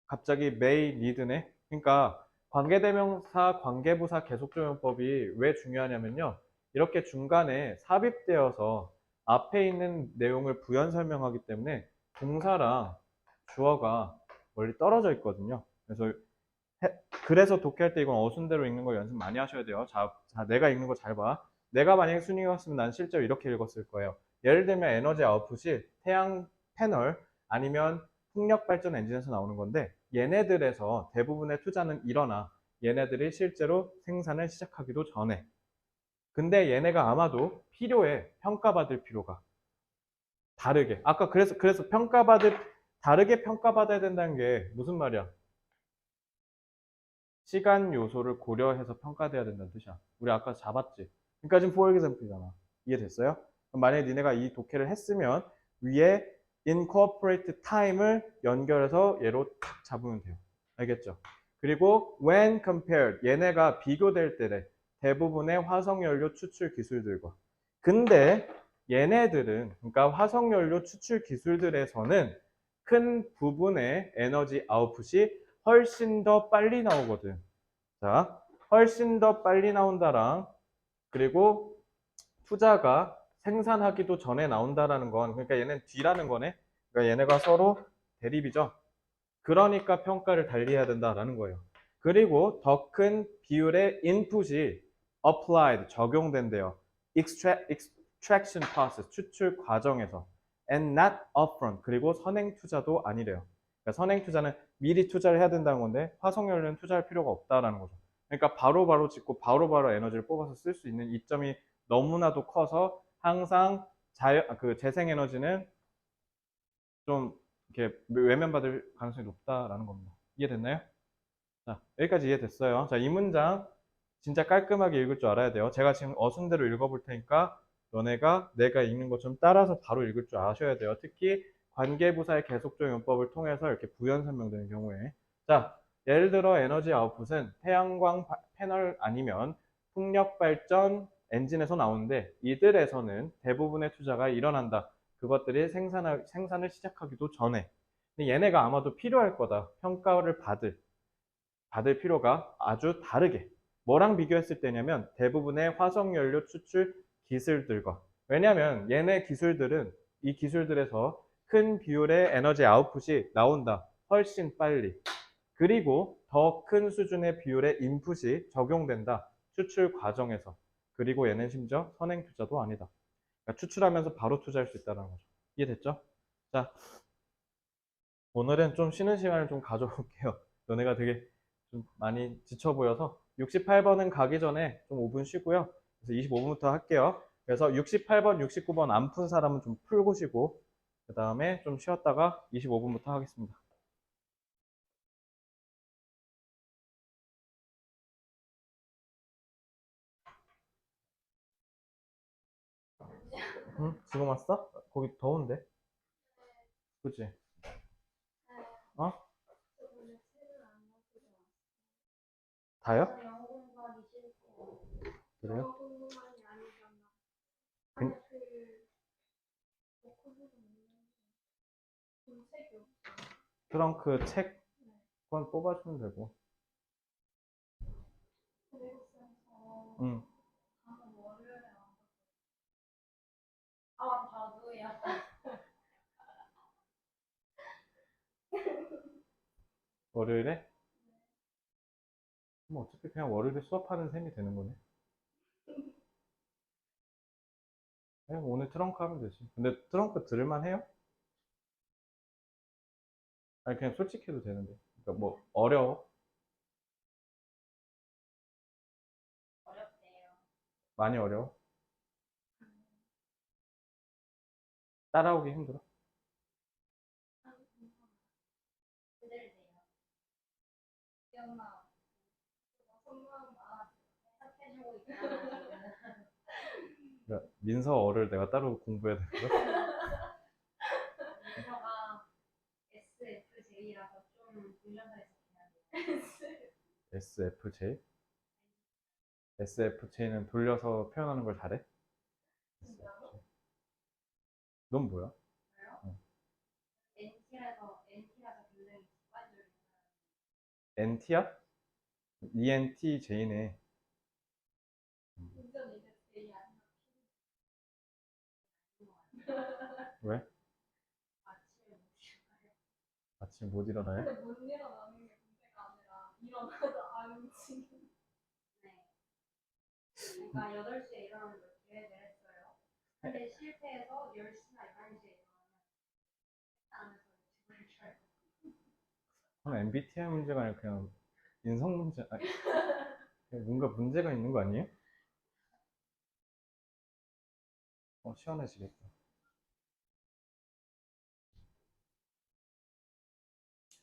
갑자기 may need네. 그러니까 관계대명사, 관계부사 계속조용법이 왜 중요하냐면요. 이렇게 중간에 삽입되어서 앞에 있는 내용을 부연 설명하기 때문에 동사랑 주어가 멀리 떨어져 있거든요. 그래서 독해할 때 이건 어순대로 읽는 거 연습 많이 하셔야 돼요. 자, 내가 읽는 거 잘 봐. 내가 만약에 순위였으면 난 실제로 이렇게 읽었을 거예요. 예를 들면 에너지 아웃풋이 태양 패널 아니면 풍력 발전 엔진에서 나오는 건데 얘네들에서 대부분의 투자는 일어나 얘네들이 실제로 생산을 시작하기도 전에. 근데 얘네가 아마도 필요해. 평가받을 필요가. 다르게. 아까 그래서 다르게 평가받아야 된다는 게 무슨 말이야? 시간 요소를 고려해서 평가돼야 된다는 뜻이야. 우리 아까 잡았지? 그러니까 지금 for example이잖아. 이해됐어요? 그럼 만약에 니네가 이 독해를 했으면 위에 incorporate time을 연결해서 얘로 탁 잡으면 돼요. 알겠죠? 그리고 when compared, 얘네가 비교될 때래. 대부분의 화석연료 추출 기술들과. 근데 얘네들은, 그러니까 화석연료 추출 기술들에서는 큰 부분의 에너지 아웃풋이 훨씬 더 빨리 나오거든. 자, 훨씬 더 빨리 나온다랑 그리고 투자가 생산하기도 전에 나온다라는 건 그러니까 얘는 뒤라는 거네. 그러니까 얘네가 서로 대립이죠. 그러니까 평가를 달리해야 된다라는 거예요. 그리고 더 큰 비율의 인풋이 applied, 적용된대요. extraction process, 추출 과정에서. and not upfront, 그리고 선행 투자도 아니래요. 그러니까 선행 투자는 미리 투자를 해야 된다는 건데 화석연료는 투자할 필요가 없다라는 거죠. 그러니까 바로바로 짓고 바로바로 에너지를 뽑아서 쓸 수 있는 이점이 너무나도 커서 항상 그 재생에너지는 좀 이렇게 외면받을 가능성이 높다라는 겁니다. 이해됐나요? 자, 여기까지 이해됐어요. 자, 이 문장 진짜 깔끔하게 읽을 줄 알아야 돼요. 제가 지금 어순대로 읽어볼 테니까 너네가 내가 읽는 것처럼 따라서 바로 읽을 줄 아셔야 돼요. 특히 관계부사의 계속적 용법을 통해서 이렇게 부연 설명되는 경우에. 자, 예를 들어 에너지 아웃풋은 태양광 패널 아니면 풍력 발전 엔진에서 나오는데 이들에서는 대부분의 투자가 일어난다. 그것들이 생산을 시작하기도 전에. 근데 얘네가 아마도 필요할 거다. 평가를 받을 필요가 아주 다르게. 뭐랑 비교했을 때냐면 대부분의 화석연료 추출 기술들과. 왜냐하면 이 기술들에서 큰 비율의 에너지 아웃풋이 나온다. 훨씬 빨리. 그리고 더 큰 수준의 비율의 인풋이 적용된다. 추출 과정에서. 그리고 얘는 심지어 선행 투자도 아니다. 그러니까 추출하면서 바로 투자할 수 있다는 거죠. 이해됐죠? 자, 오늘은 좀 쉬는 시간을 좀 가져볼게요. 너네가 되게 좀 많이 지쳐 보여서 68번은 가기 전에 좀 5분 쉬고요. 그래서 25분부터 할게요. 그래서 68번, 69번 안 푼 사람은 좀 풀고 쉬고 그 다음에 좀 쉬었다가 25분부터 하겠습니다. 응? 지금 왔어? 거기 더운데? 그치? 어? 다요? 그래요? 그, 트렁크 책 그건 뽑아주면 되고. 응. 월요일에? 뭐 어차피 그냥 월요일에 수업하는 셈이 되는 거네. 오늘 트렁크 하면 되지. 근데 트렁크 들을만 해요? 아니, 그냥 솔직히 해도 되는데. 그러니까 뭐, 어려워? 어렵대요. 많이 어려워? 따라오기 힘들어? 그들대요. 우리 엄마 속마음 막 해석해주고 있잖아. 그러니까 민서어를 내가 따로 공부해야 되는 거야? 민서가 SFJ라서 좀 돌려서 해석해야 돼. SFJ? SFJ는 돌려서 표현하는 걸 잘해? 진짜로? 넌 뭐야? 저요? 어. NT라서 굉장히 직관적인 NT야? ENTJ네. 운전 이제 제일 안 왜? 아침에 못 일어나요. 아침 못 일어나요? 근데 못 일어나는 게 문제가 아니라 일어나도 안 움직이는. 네. 그러니까 8시에 일어나는 걸 계획을 했어요. 근데 실패해서 10시나 11시에 일어나면 안에서 유튜브를 켜요. 그건 MBTI 문제가 아니라 그냥 인성 문제, 아니, 그냥 뭔가 문제가 있는 거 아니에요? 시원해지겠다.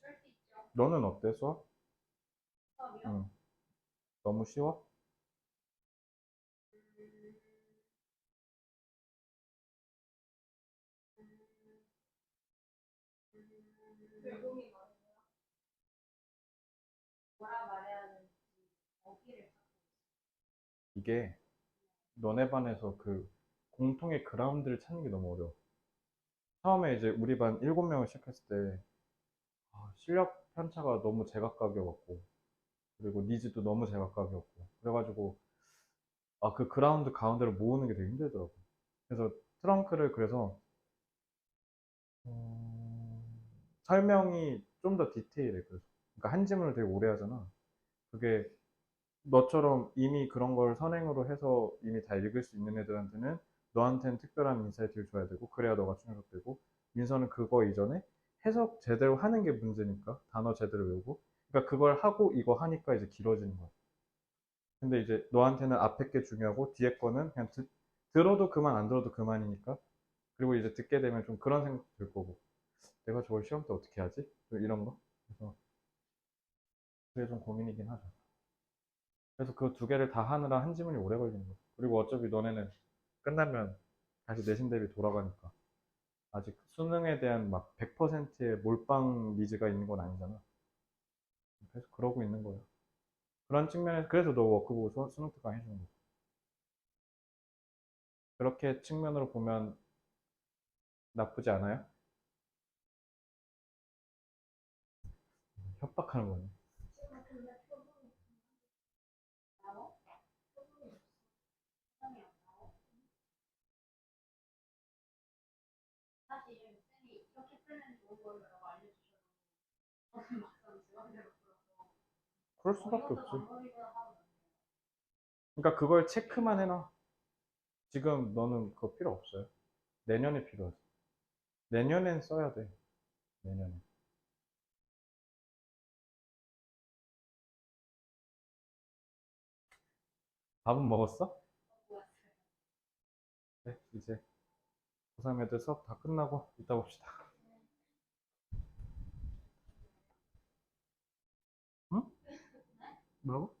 그럴 수 있죠. 너는 어때, 수학? 수업이요? 응. 너무 쉬워? 음, 외국인 말이에요. 뭐라 말해야 하는지 어기를 찾고 이게 너네 반에서 그 공통의 그라운드를 찾는 게 너무 어려워. 처음에 이제 우리 반 7명을 시작했을 때 실력 편차가 너무 제각각이었고 그리고 니즈도 너무 제각각이었고 그래가지고 그 그라운드 가운데를 모으는 게 되게 힘들더라고. 그래서 트렁크를 그래서 설명이 좀 더 디테일해. 그래서 그러니까 한 지문을 되게 오래 하잖아. 그게 너처럼 이미 그런 걸 선행으로 해서 이미 다 읽을 수 있는 애들한테는 너한테는 특별한 인사이트를 줘야 되고 그래야 너가 충족되고 민서는 그거 이전에 해석 제대로 하는 게 문제니까 단어 제대로 외우고 그러니까 그걸 하고 이거 하니까 이제 길어지는 거야. 근데 이제 너한테는 앞에 게 중요하고 뒤에 거는 그냥 들어도 그만 안 들어도 그만이니까 그리고 이제 듣게 되면 좀 그런 생각 들 거고 내가 저걸 시험 때 어떻게 하지? 좀 이런 거 그래서 그게 좀 고민이긴 하죠. 그래서 그 두 개를 다 하느라 한 지문이 오래 걸리는 거죠. 그리고 어차피 너네는 끝나면 다시 내신 대비 돌아가니까 아직 수능에 대한 막 100%의 몰빵 니즈가 있는 건 아니잖아. 그래서 그러고 있는 거예요. 그런 측면에서 그래서 너 워크 보고 수능 특강 해주는 거. 그렇게 측면으로 보면 나쁘지 않아요? 협박하는 거네. 있어요. 근데 표본이 나와? 표본이 없어. 표본이 안 나와. 사실 쌤이 이렇게 풀면 좋은 거라고 알려주셔서 저는 막상 제 맘대로 풀어서 그럴 수밖에 어려운데 없지. 마무리가 하면 안 돼요. 그러니까 그걸 체크만 해놔. 지금 너는 그거 필요 없어요. 내년에 필요하지. 내년엔 써야 돼. 내년에. 밥은 먹었어? 갖고 왔어요. 네, 이제 고3 애들 수업 다 끝나고 이따 봅시다. 응? 뭐라고?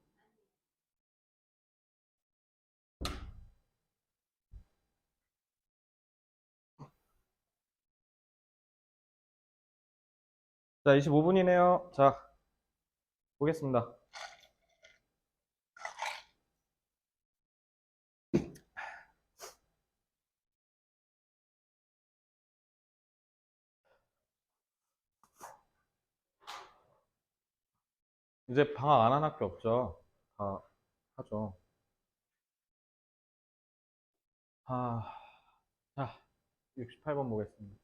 자, 25분이네요. 자, 보겠습니다. 이제 방학 안 한 학교 없죠? 다 하죠. 자, 68번 보겠습니다.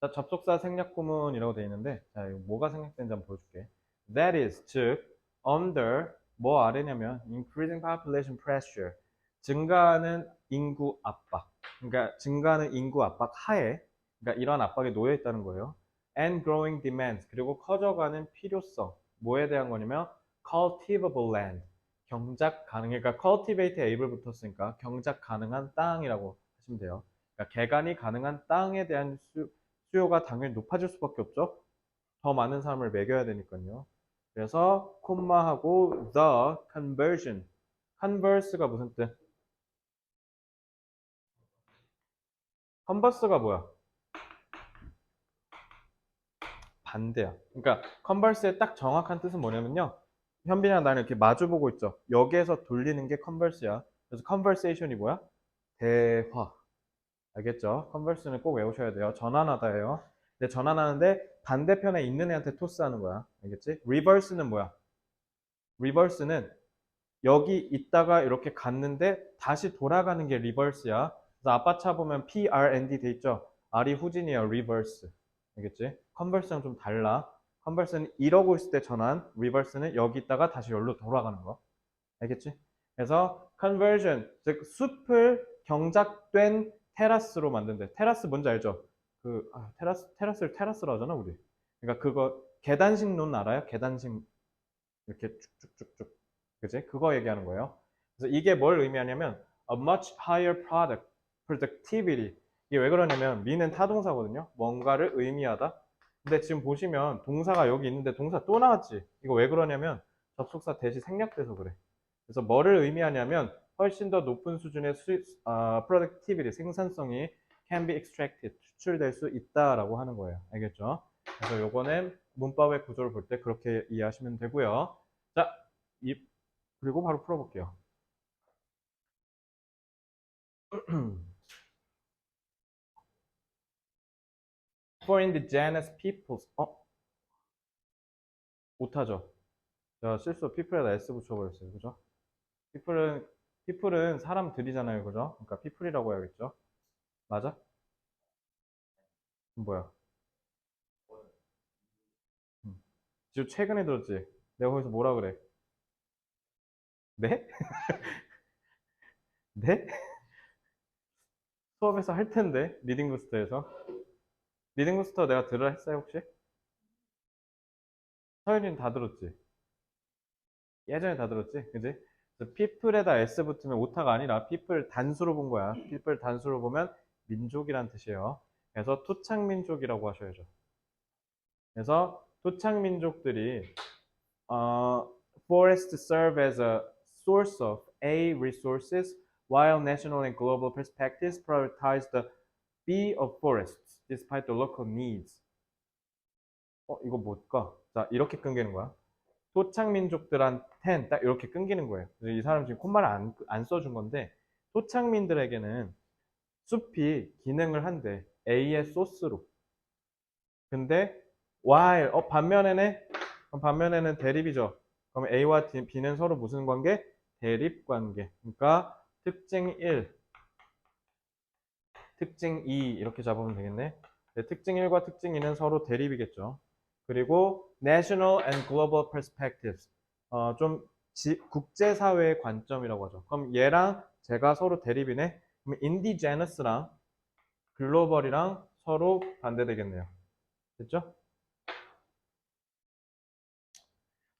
자, 접속사 생략 구문이라고 되어 있는데, 자, 이거 뭐가 생략된지 한번 보여줄게. That is, 즉, under, 뭐 아래냐면, increasing population pressure, 증가하는 인구 압박. 그러니까 증가하는 인구 압박 하에, 그러니까 이런 압박에 놓여 있다는 거예요. And growing demand, 그리고 커져가는 필요성. 뭐에 대한 거냐면 cultivable land, 경작 가능, 그러니까 cultivate able 붙었으니까 경작 가능한 땅이라고 하시면 돼요. 그러니까 개간이 가능한 땅에 대한 수요가 당연히 높아질 수밖에 없죠. 더 많은 사람을 먹여야 되니까요. 그래서 콤마하고 the conversion. converse가 무슨 뜻? converse가 뭐야? 반대야. 그러니까 converse의 딱 정확한 뜻은 뭐냐면요. 현빈이랑 나는 이렇게 마주보고 있죠. 여기에서 돌리는 게 converse야. 그래서 conversation이 뭐야? 대화. 알겠죠? converse는 꼭 외우셔야 돼요. 전환하다예요. 근데 전환하는데 반대편에 있는 애한테 토스하는 거야. 알겠지? reverse는 뭐야? reverse는 여기 있다가 이렇게 갔는데 다시 돌아가는 게 리버스야. 그래서 아빠 차 보면 PRND 돼 있죠. R이 후진이에요. 리버스. 알겠지? 컨버스랑 좀 달라. 컨버스는 이러고 있을 때 전환, 리버스는 여기 있다가 다시 여기로 돌아가는 거. 알겠지? 그래서 conversion, 즉 숲을 경작된 테라스로 만든대. 테라스 뭔지 알죠? 테라스를 테라스로 하잖아, 우리. 그러니까 그거 계단식 논 알아요? 계단식 이렇게 쭉쭉쭉쭉. 그지? 그거 얘기하는 거예요. 그래서 이게 뭘 의미하냐면 a much higher productivity. 이게 왜 그러냐면 미는 타동사거든요. 뭔가를 의미하다. 근데 지금 보시면 동사가 여기 있는데 동사 또 나왔지. 이거 왜 그러냐면 접속사 대시 생략돼서 그래. 그래서 뭐를 의미하냐면 훨씬 더 높은 수준의 productivity, 생산성이 can be extracted, 추출될 수 있다라고 하는 거예요. 알겠죠? 그래서 요거는 문법의 구조를 볼 때 그렇게 이해하시면 되고요. 자, 그리고 바로 풀어볼게요. For indigenous peoples. 못하죠. 제가 실수 people에다 s 붙여버렸어요. 그죠? people은 사람들이잖아요. 그죠? 그러니까 people이라고 해야겠죠? 맞아? 뭐야? 음. 지금 최근에 들었지? 내가 거기서 뭐라 그래? 네? 네? 수업에서 할 텐데, 리딩 부스터에서. 리딩 부스터 내가 들으라 했어요, 혹시? 서현이는 다 들었지? 예전에 다 들었지? 그지? 그래서 people에다 s 붙으면 오타가 아니라 people 단수로 본 거야. people 단수로 보면 민족이란 뜻이에요. 그래서 토착민족이라고 하셔야죠. 그래서 토착민족들이 forests serve as a source of A resources while national and global perspectives prioritize the B of forests despite the local needs. 이거 뭘까? 자, 이렇게 끊기는 거야. 토착민족들한텐 딱 이렇게 끊기는 거예요. 그래서 이 사람 지금 콤마를 안 써준 건데, 토착민들에게는 숲이 기능을 한대. A의 소스로. 근데 while 반면에는 대립이죠. 그럼 A와 B는 서로 무슨 관계? 대립 관계. 그러니까 특징 1, 특징 2 이렇게 잡으면 되겠네. 네, 특징 1과 특징 2는 서로 대립이겠죠. 그리고 national and global perspectives. 좀 국제사회의 관점이라고 하죠. 그럼 얘랑 제가 서로 대립이네. 그럼 indigenous랑 글로벌이랑 서로 반대되겠네요. 됐죠?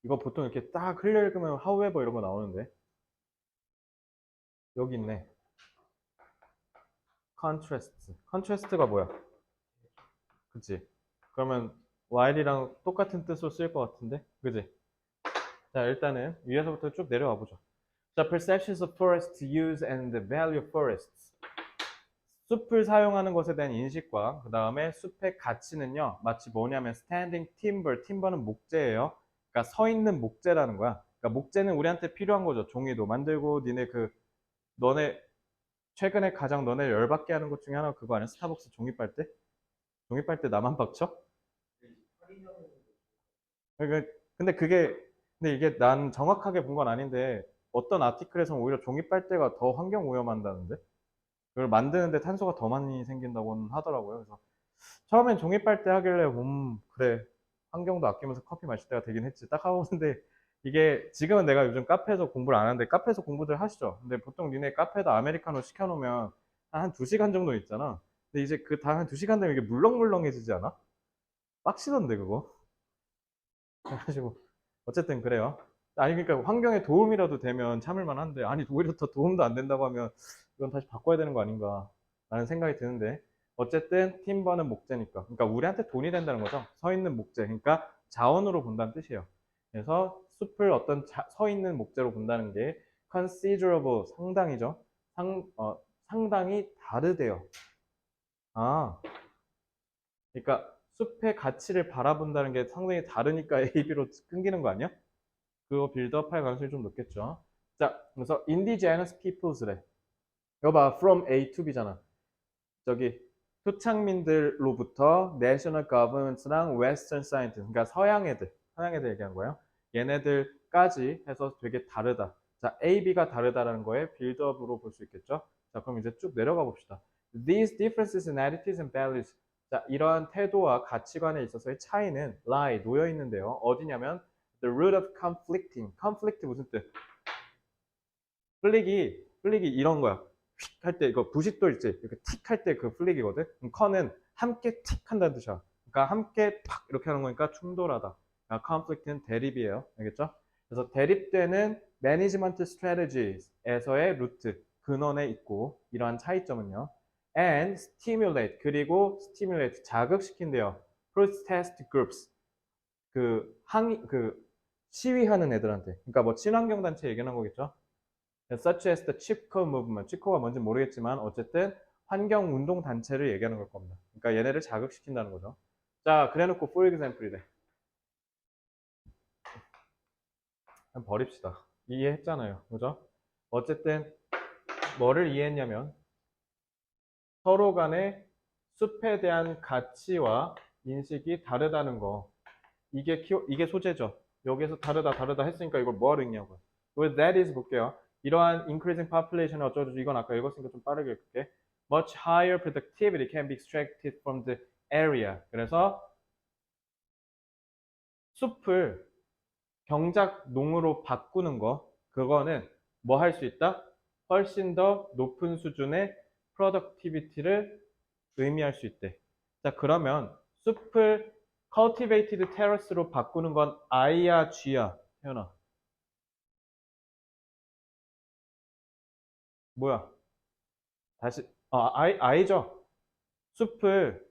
이거 보통 이렇게 딱 흘려 읽으면 however 이런 거 나오는데 여기 있네. contrast가 뭐야? 그치? 그러면 while이랑 똑같은 뜻으로 쓰일 것 같은데? 그치? 자, 일단은 위에서부터 쭉 내려와 보죠. 자, perceptions of forest use and the value of forests. 숲을 사용하는 것에 대한 인식과 그 다음에 숲의 가치는요, 마치 뭐냐면 standing timber, timber는 목재예요. 그러니까 서 있는 목재라는 거야. 그러니까 목재는 우리한테 필요한 거죠. 종이도 만들고 니네 너네 최근에 가장 너네 열받게 하는 것 중에 하나가 그거 아니야? 스타벅스 종이 빨대? 종이 빨대 나만 빡쳐? 그러니까 근데 이게 난 정확하게 본 건 아닌데 어떤 아티클에서는 오히려 종이 빨대가 더 환경 오염한다는데 그걸 만드는데 탄소가 더 많이 생긴다고는 하더라고요. 그래서 처음엔 종이 빨대 하길래 그래 환경도 아끼면서 커피 마실 때가 되긴 했지 딱 하고 있는데 이게 지금은 내가 요즘 카페에서 공부를 안 하는데 카페에서 공부들 하시죠. 근데 보통 니네 카페에다 아메리카노 시켜놓으면 한 2시간 정도 있잖아. 근데 이제 그 다 한 2시간 되면 이게 물렁물렁해지지 않아? 빡치던데 그거. 그래가지고 어쨌든 그래요. 아니 그러니까 환경에 도움이라도 되면 참을 만한데 아니 오히려 더 도움도 안 된다고 하면 이건 다시 바꿔야 되는 거 아닌가 라는 생각이 드는데 어쨌든 팀버는 목재니까 그러니까 우리한테 돈이 된다는 거죠. 서 있는 목재 그러니까 자원으로 본다는 뜻이에요. 그래서 숲을 어떤 서 있는 목재로 본다는 게 considerable 상당히죠. 상당히 다르대요. 아 그러니까 숲의 가치를 바라본다는 게 상당히 다르니까 A, B로 끊기는 거 아니야? 그거 빌드업 할 가능성이 좀 높겠죠. 자, 그래서 indigenous peoples래. 이거 봐, from A to B잖아. 저기 토착민들로부터 national governments랑 western scientists, 그러니까 서양 애들 얘기한 거예요. 얘네들까지 해서 되게 다르다. 자, A, B가 다르다라는 거에 빌드업으로 볼 수 있겠죠. 자, 그럼 이제 쭉 내려가 봅시다. These differences in attitudes and values. 자, 이러한 태도와 가치관에 있어서의 차이는 lie, 놓여 있는데요. 어디냐면 the root of conflicting. conflict 무슨 뜻? 플릭이 이런 거야. 휙 할 때 이거 부싯돌 있지? 이렇게 틱 할 때 그 플릭이거든. 그럼 컨은 함께 틱 한다는 뜻이야. 그러니까 함께 팍 이렇게 하는 거니까 충돌하다. 그러니까 conflict는 대립이에요. 알겠죠? 그래서 대립되는 management strategies에서의 루트 근원에 있고 이러한 차이점은요. and stimulate 그리고 stimulate 자극시킨대요. protest groups 그 시위하는 애들한테. 그러니까 뭐 친환경 단체 얘기하는 거겠죠. such as the Chipko movement. 치코가 뭔지 모르겠지만 어쨌든 환경 운동 단체를 얘기하는 걸 겁니다. 그러니까 얘네를 자극시킨다는 거죠. 자, 그래놓고 for example이래. 한번 버립시다. 이해했잖아요. 그죠? 어쨌든 뭐를 이해했냐면 서로 간에 숲에 대한 가치와 인식이 다르다는 거. 이게 소재죠. 여기서 다르다 했으니까 이걸 뭐하러 읽냐고요. 왜 that is 볼게요. 이러한 increasing population 어쩌고 이건 아까 읽었으니까 좀 빠르게 읽을게. Much higher productivity can be extracted from the area. 그래서 숲을 경작농으로 바꾸는 거 그거는 뭐 할 수 있다? 훨씬 더 높은 수준의 productivity를 의미할 수 있대. 자, 그러면 숲을 cultivated terrace로 바꾸는 건 I야, G야? 태연아. 뭐야? 다시, I죠? 숲을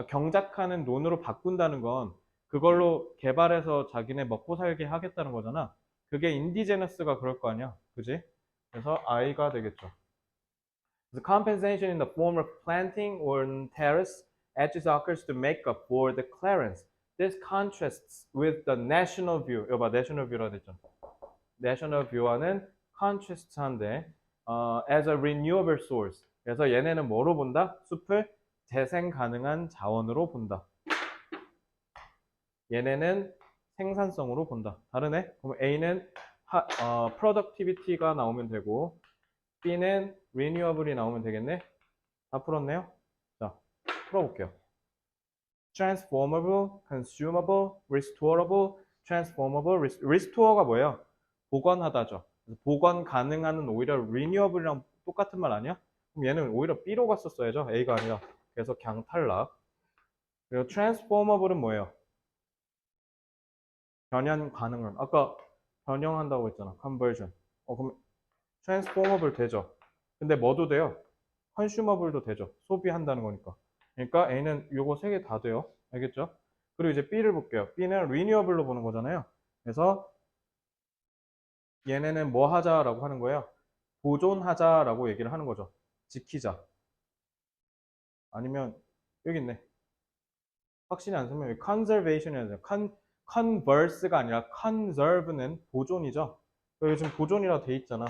경작하는 논으로 바꾼다는 건 그걸로 개발해서 자기네 먹고 살게 하겠다는 거잖아. 그게 인디제너스가 그럴 거 아니야. 그지? 그래서 I가 되겠죠. The compensation in the form of planting or terrace edges occurs to make up for the clearance. This contrasts with the national view. 여봐, national view라 됐죠. national view와는 contrast한데, as a renewable source. 그래서 얘네는 뭐로 본다? 숲을 재생 가능한 자원으로 본다. 얘네는 생산성으로 본다. 다르네? 그럼 A는 productivity가 나오면 되고, B는 renewable이 나오면 되겠네? 다 풀었네요? 자, 풀어볼게요. transformable, consumable, restorable, transformable, restore가 뭐예요? 복원하다죠. 복원 가능한은 오히려 renewable이랑 똑같은 말 아니야? 그럼 얘는 오히려 B로 갔었어야죠. A가 아니라. 그래서 그냥 탈락. 그리고 transformable은 뭐예요? 변형 가능한. 아까 변형한다고 했잖아. conversion. 그럼 transformable 되죠. 근데 뭐도 돼요? consumable도 되죠. 소비한다는 거니까. 그러니까 A는 요거 세 개 다 돼요. 알겠죠? 그리고 이제 B를 볼게요. B는 renewable로 보는 거잖아요. 그래서 얘네는 뭐 하자라고 하는 거예요? 보존하자라고 얘기를 하는 거죠. 지키자. 아니면 여기 있네. 확신이 안 서면 conservation이야 돼요. converse가 아니라 conserve는 보존이죠. 요즘 보존이라 돼 있잖아.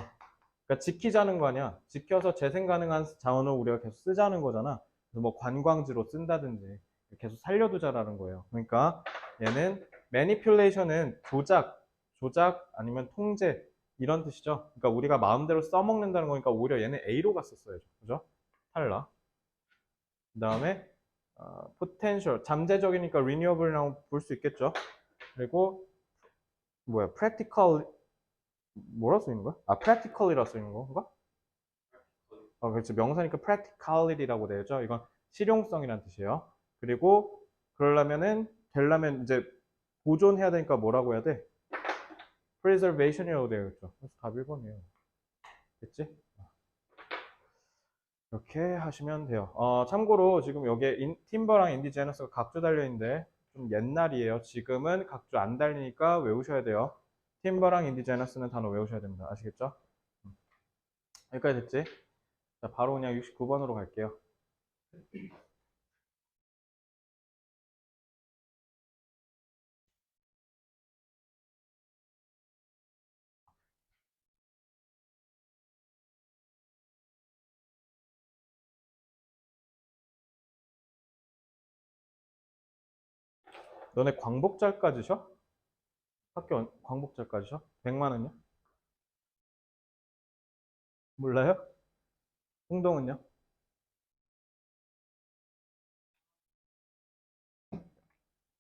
그러니까 지키자는 거 아니야. 지켜서 재생 가능한 자원을 우리가 계속 쓰자는 거잖아. 그래서 뭐 관광지로 쓴다든지 계속 살려두자라는 거예요. 그러니까 얘는 manipulation은 조작 아니면 통제 이런 뜻이죠. 그러니까 우리가 마음대로 써먹는다는 거니까 오히려 얘는 A로 갔었어야죠. 그죠? 탈락. 그 다음에 potential 잠재적이니까 renewable이라고 볼 수 있겠죠. 그리고 뭐야 practical 뭐라 써 있는 거야? practical이라 써 있는 건가? 그렇죠. 명사니까 practicality라고 되죠. 이건 실용성이란 뜻이에요. 그리고 되려면 이제 보존해야 되니까 뭐라고 해야 돼? preservation이라고 되어있죠. 그래서 답 1번이에요. 됐지? 이렇게 하시면 돼요. 참고로 지금 여기에 팀버랑 인디제너스가 각주 달려있는데 좀 옛날이에요. 지금은 각주 안 달리니까 외우셔야 돼요. 팀버랑 인디제너스는 단어 외우셔야 됩니다. 아시겠죠? 여기까지 됐지? 자, 바로 그냥 69번으로 갈게요. 너네 광복절까지 쉬어? 광복절까지 쉬어? 100만 원요? 몰라요? 홍동은요?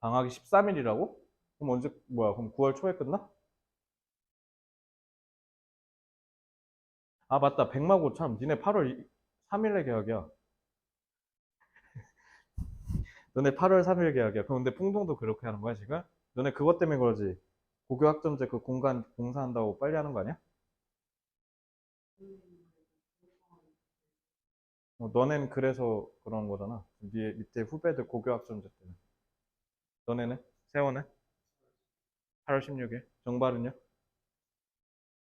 방학이 13일이라고? 그럼 그럼 9월 초에 끝나? 아, 맞다. 백마고 참. 니네 8월 3일에 개학이야. 너네 8월 3일 계약이야. 그럼 근데 풍동도 그렇게 하는 거야, 지금? 너네 그것 때문에 그러지? 고교학점제 그 공간 공사한다고 빨리 하는 거 아니야? 너넨 그래서 그런 거잖아. 네 밑에 후배들 고교학점제 때문에. 너네는? 세원은? 8월 16일. 정발은요?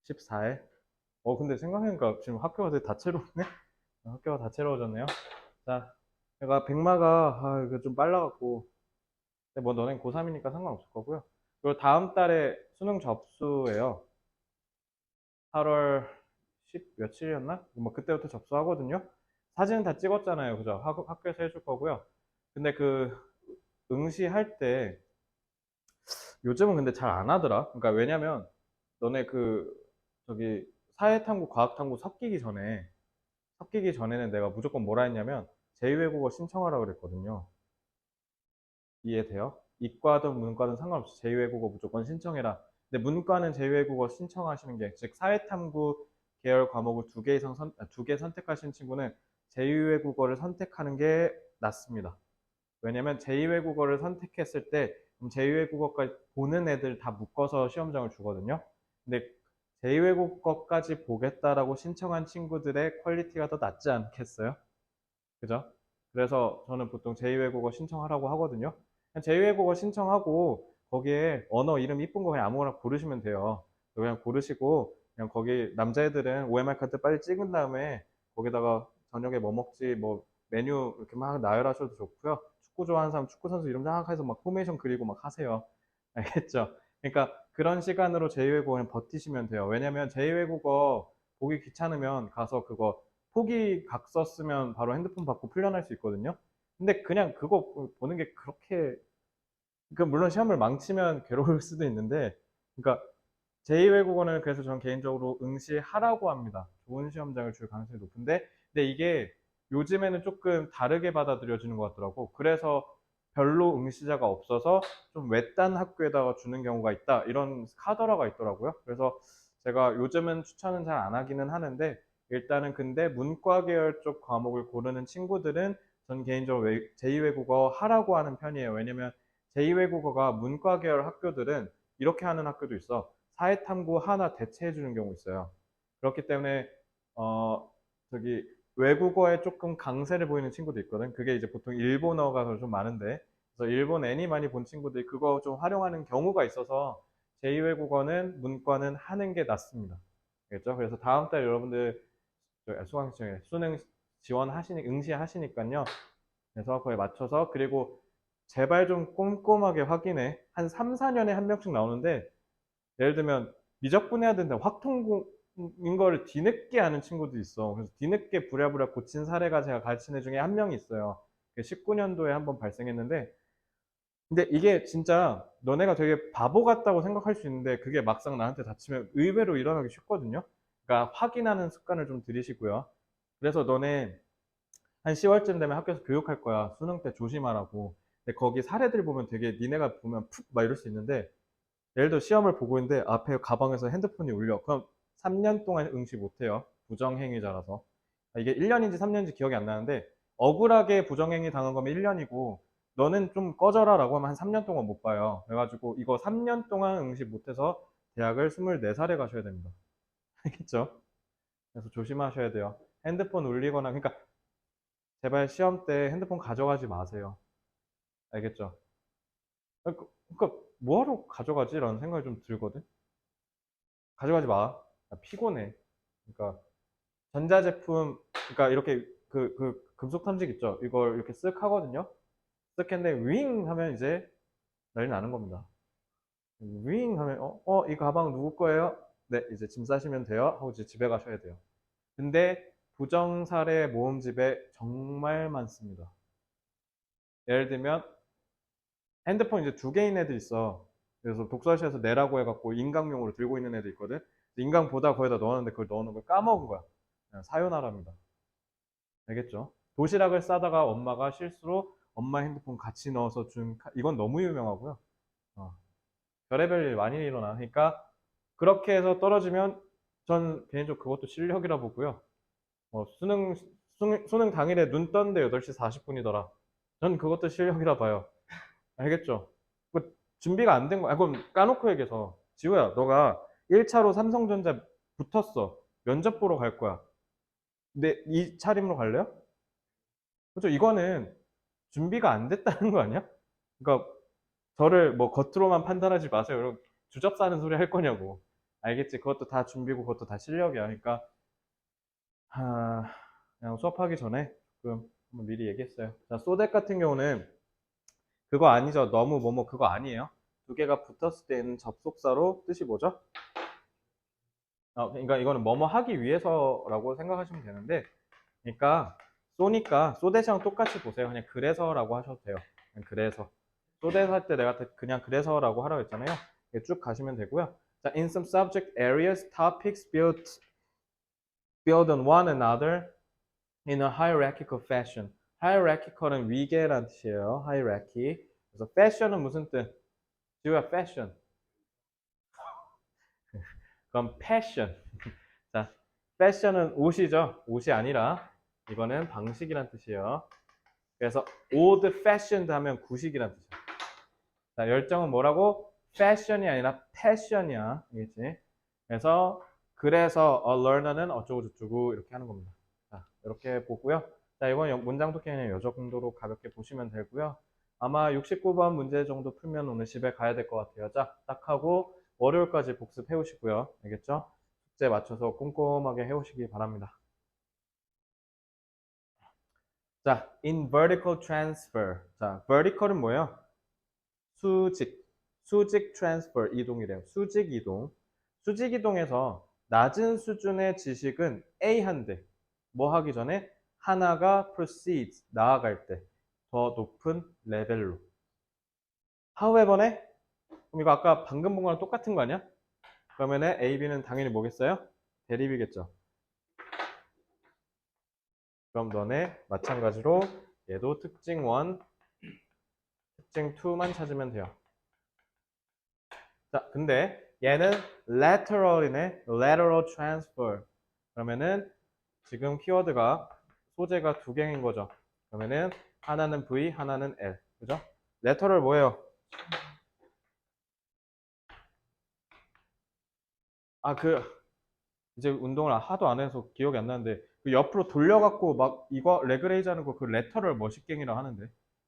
14일. 근데 생각해보니까 지금 학교가 되게 다채롭네? 학교가 다채로워졌네요. 자, 내가 백마가, 이거 좀 빨라갖고. 근데 뭐 너넨 고3이니까 상관없을 거고요. 그리고 다음 달에 수능 접수예요. 8월 10 며칠이었나? 뭐 그때부터 접수하거든요. 사진은 다 찍었잖아요. 그죠? 학교에서 해줄 거고요. 근데 그 응시할 때 요즘은 근데 잘 안 하더라. 그러니까 왜냐면 너네 저기 사회탐구, 과학탐구 섞이기 전에는 내가 무조건 뭐라 했냐면 제2외국어 신청하라고 그랬거든요. 이해돼요? 이과든 문과든 상관없이 제2외국어 무조건 신청해라. 근데 문과는 제2외국어 신청하시는 게, 즉 사회탐구 계열 과목을 2개 이상 2개 선택하신 친구는 제2외국어를 선택하는 게 낫습니다. 왜냐면 제2외국어를 선택했을 때 그럼 제2외국어까지 보는 애들 다 묶어서 시험장을 주거든요. 근데 제2외국어까지 보겠다라고 신청한 친구들의 퀄리티가 더 낫지 않겠어요? 그죠? 그래서 저는 보통 제2외국어 신청하라고 하거든요. 그냥 제2외국어 신청하고 거기에 언어 이름 이쁜 거 그냥 아무거나 고르시면 돼요. 그냥 고르시고 그냥 거기 남자애들은 OMR 카드 빨리 찍은 다음에 거기다가 저녁에 뭐 먹지 뭐 메뉴 이렇게 막 나열하셔도 좋고요. 축구 좋아하는 사람 축구 선수 이름 쫙 해서 막 포메이션 그리고 막 하세요. 알겠죠? 그러니까 그런 시간으로 제2외국어 그냥 버티시면 돼요. 왜냐면 제2외국어 보기 귀찮으면 가서 그거 포기 각 썼으면 바로 핸드폰 받고 풀려날 수 있거든요. 근데 그냥 그거 보는 게 그렇게, 물론 시험을 망치면 괴로울 수도 있는데, 그러니까 제2외국어는 그래서 저는 개인적으로 응시하라고 합니다. 좋은 시험장을 줄 가능성이 높은데, 근데 이게 요즘에는 조금 다르게 받아들여지는 것 같더라고. 그래서 별로 응시자가 없어서 좀 외딴 학교에다가 주는 경우가 있다. 이런 카더라가 있더라고요. 그래서 제가 요즘은 추천은 잘 안 하기는 하는데, 일단은 근데 문과 계열 쪽 과목을 고르는 친구들은 전 개인적으로 제2외국어 하라고 하는 편이에요. 왜냐면 제2외국어가 문과 계열 학교들은 이렇게 하는 학교도 있어. 사회탐구 하나 대체해 주는 경우 있어요. 그렇기 때문에 어 저기 외국어에 조금 강세를 보이는 친구도 있거든. 그게 이제 보통 일본어가 좀 많은데, 그래서 일본 애니 많이 본 친구들이 그거 좀 활용하는 경우가 있어서 제2외국어는 문과는 하는 게 낫습니다. 알겠죠? 그래서 다음 달 여러분들 수강시청에 수능 응시하시니까요. 그래서 그거에 맞춰서, 그리고 제발 좀 꼼꼼하게 확인해. 한 3, 4년에 한 명씩 나오는데, 예를 들면 미적분해야 되는데 확통인 거를 뒤늦게 하는 친구도 있어. 그래서 뒤늦게 부랴부랴 고친 사례가 제가 가르친 애 중에 한 명이 있어요. 19년도에 한번 발생했는데, 근데 이게 진짜 너네가 되게 바보 같다고 생각할 수 있는데 그게 막상 나한테 닥치면 의외로 일어나기 쉽거든요. 그러니까 확인하는 습관을 좀 들이시고요. 그래서 너네 한 10월쯤 되면 학교에서 교육할 거야. 수능 때 조심하라고. 근데 거기 사례들 보면 되게 니네가 보면 푹 막 이럴 수 있는데, 예를 들어 시험을 보고 있는데 앞에 가방에서 핸드폰이 울려. 그럼 3년 동안 응시 못 해요. 부정행위자라서. 이게 1년인지 3년인지 기억이 안 나는데 억울하게 부정행위 당한 거면 1년이고 너는 좀 꺼져라 라고 하면 한 3년 동안 못 봐요. 그래가지고 이거 3년 동안 응시 못해서 대학을 24살에 가셔야 됩니다. 알겠죠? 그래서 조심하셔야 돼요. 핸드폰 울리거나, 그러니까 제발 시험 때 핸드폰 가져가지 마세요. 알겠죠? 그러니까 뭐하러 가져가지? 라는 생각이 좀 들거든. 가져가지 마. 나 피곤해. 그러니까 전자제품, 그러니까 이렇게 금속 탐지 있죠? 이걸 이렇게 쓱 하거든요. 쓱 했는데 윙 하면 이제 난리 나는 겁니다. 윙 하면 이 가방 누구 거예요? 네, 이제 짐 싸시면 돼요. 하고 이제 집에 가셔야 돼요. 근데 부정사례 모음집에 정말 많습니다. 예를 들면 핸드폰 이제 2개인 애들 있어. 그래서 독서실에서 내라고 해갖고 인강용으로 들고 있는 애들 있거든. 인강 보다 거기다 넣었는데 그걸 넣어놓은 걸 까먹은 거야. 그냥 사요나라입니다. 알겠죠? 도시락을 싸다가 엄마가 실수로 엄마 핸드폰 같이 넣어서 이건 너무 유명하고요. 어, 별의별 일 많이 일어나. 그러니까 그렇게 해서 떨어지면 전 개인적으로 그것도 실력이라 보고요. 수능 당일에 눈 떴는데 8시 40분이더라. 전 그것도 실력이라 봐요. 알겠죠? 그 준비가 안 된 거야. 그럼 까놓고 얘기해서 지호야, 너가 1차로 삼성전자 붙었어. 면접 보러 갈 거야. 근데 이 차림으로 갈래요? 그죠? 이거는 준비가 안 됐다는 거 아니야? 그러니까 저를 뭐 겉으로만 판단하지 마세요. 여러분 주접 사는 소리 할 거냐고. 알겠지? 그것도 다 준비고 그것도 다 실력이야. 그러니까 그냥 수업하기 전에 조금 한번 미리 얘기했어요. 자, 소댓 같은 경우는 그거 아니죠. 너무 뭐뭐 그거 아니에요. 두 개가 붙었을 때는 접속사로 뜻이 뭐죠? 그러니까 이거는 뭐뭐 하기 위해서라고 생각하시면 되는데, 그러니까 쏘니까 소댓이랑 똑같이 보세요. 그냥 그래서라고 하셔도 돼요. 그냥 그래서. 소댓 할 때 내가 그냥 그래서라고 하라고 했잖아요. 쭉 가시면 되고요. 자, in some subject areas, topics build on one another in a hierarchical fashion. hierarchical은 위계라는 뜻이에요. hierarchy. 그래서 fashion은 무슨 뜻? 지우야, fashion. 그럼 passion. 자, fashion은 옷이죠. 옷이 아니라 이거는 방식이란 뜻이에요. 그래서 old fashioned 하면 구식이란 뜻이에요. 자, 열정은 뭐라고? fashion이 아니라 passion이야. 알겠지? 그래서 a learner는 어쩌고 저쩌고 이렇게 하는 겁니다. 자, 이렇게 보고요. 자, 이번 문장 독해는 이 정도로 가볍게 보시면 되고요. 아마 69번 문제 정도 풀면 오늘 집에 가야 될 것 같아요. 자, 딱 하고 월요일까지 복습해 오시고요. 알겠죠? 숙제 맞춰서 꼼꼼하게 해 오시기 바랍니다. 자, in vertical transfer. 자, vertical은 뭐예요? 수직 transfer 이동이래요. 수직 이동. 수직 이동에서 낮은 수준의 지식은 A한대. 뭐 하기 전에 하나가 proceeds, 나아갈 때 더 높은 레벨로. however네? 그럼 이거 아까 방금 본 거랑 똑같은 거 아니야? 그러면은 A, B는 당연히 뭐겠어요? 대립이겠죠. 그럼 너네 마찬가지로 얘도 특징 1, 특징 2만 찾으면 돼요. 자, 근데 얘는 lateral이네. lateral transfer. 그러면은 지금 키워드가 소재가 2개인 거죠. 그러면은 하나는 V, 하나는 L. 그죠? lateral 뭐예요? 이제 운동을 하도 안 해서 기억이 안 나는데 그 옆으로 돌려갖고 막 이거 레그레이즈 하는 거 그 레터럴 머시갱이라고 하는데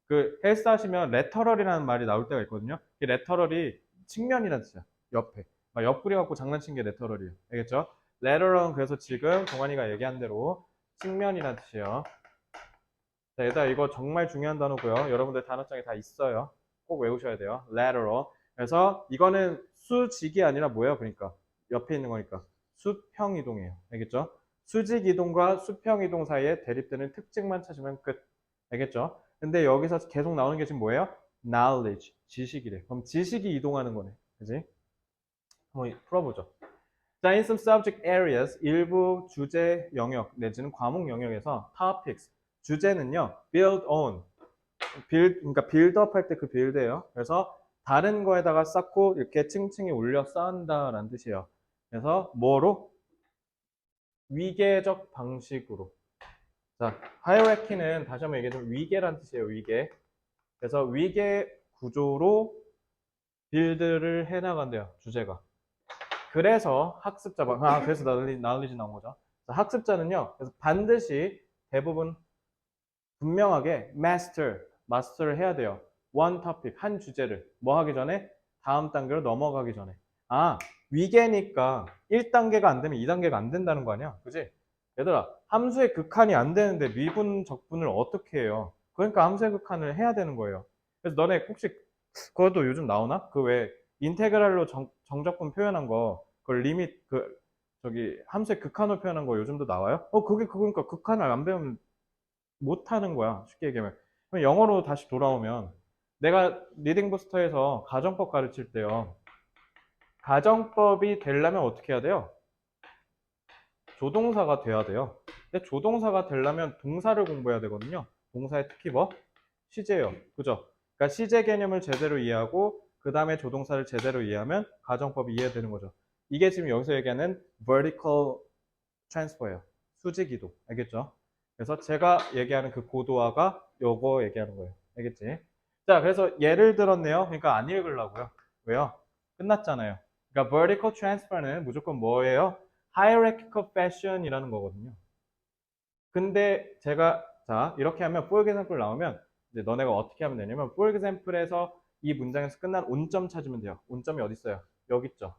그 헬스 하시면 레터럴이라는 말이 나올 때가 있거든요. 그 레터럴이 측면이라는 뜻이야. 옆에. 막 옆구리 갖고 장난친 게 레터럴이에요. 알겠죠? 레터럴은 그래서 지금 동환이가 얘기한 대로 측면이라는 뜻이에요. 자, 얘들아 이거 정말 중요한 단어고요. 여러분들 단어장에 다 있어요. 꼭 외우셔야 돼요. lateral. 그래서 이거는 수직이 아니라 뭐예요? 그러니까 옆에 있는 거니까 수평 이동이에요. 알겠죠? 수직 이동과 수평 이동 사이에 대립되는 특징만 찾으면 끝. 알겠죠? 근데 여기서 계속 나오는 게 지금 뭐예요? knowledge, 지식이래. 그럼 지식이 이동하는 거네. 그지? 한번 풀어보죠. 자, in some subject areas, 일부 주제 영역 내지는 과목 영역에서 topics, 주제는요, build on, 그러니까 빌드업 할 때 그 빌드예요. 그래서 다른 거에다가 쌓고 이렇게 층층이 올려 쌓는다라는 뜻이에요. 그래서 뭐로? 위계적 방식으로. 자, hierarchy는 다시 한번 얘기해주면 위계란 뜻이에요, 위계. 그래서 위계 구조로 빌드를 해나간대요, 주제가. 그래서 학습자, 그래서 knowledge 나온 거죠. 자, 학습자는요, 그래서 반드시 대부분 분명하게 마스터를 해야 돼요. one topic, 한 주제를. 뭐 하기 전에? 다음 단계로 넘어가기 전에. 아, 위계니까 1단계가 안 되면 2단계가 안 된다는 거 아니야? 그지? 얘들아, 함수의 극한이 안 되는데 미분, 적분을 어떻게 해요? 그러니까 함수의 극한을 해야 되는 거예요. 그래서 너네 혹시 그것도 요즘 나오나? 그 왜 인테그랄로 정적분 표현한 거, 그 리밋, 저기 함수의 극한으로 표현한 거 요즘도 나와요? 그게 그거니까 극한을 안 배우면 못 하는 거야. 쉽게 얘기하면. 그럼 영어로 다시 돌아오면 내가 리딩 부스터에서 가정법 가르칠 때요. 가정법이 되려면 어떻게 해야 돼요? 조동사가 돼야 돼요. 근데 조동사가 되려면 동사를 공부해야 되거든요. 동사의 특히 뭐? 시제요. 그죠? 그러니까 시제 개념을 제대로 이해하고 그 다음에 조동사를 제대로 이해하면 가정법이 이해되는 거죠. 이게 지금 여기서 얘기하는 vertical transfer예요. 수직 이동. 알겠죠? 그래서 제가 얘기하는 그 고도화가 요거 얘기하는 거예요. 알겠지? 자, 그래서 예를 들었네요. 그러니까 안 읽으려고요. 왜요? 끝났잖아요. 그러니까 vertical transfer는 무조건 뭐예요? hierarchical fashion이라는 거거든요. 근데 제가 자 이렇게 하면 for example 나오면 이제 너네가 어떻게 하면 되냐면 for example에서 이 문장에서 끝난 온점 찾으면 돼요. 온점이 어디 있어요? 여기 있죠.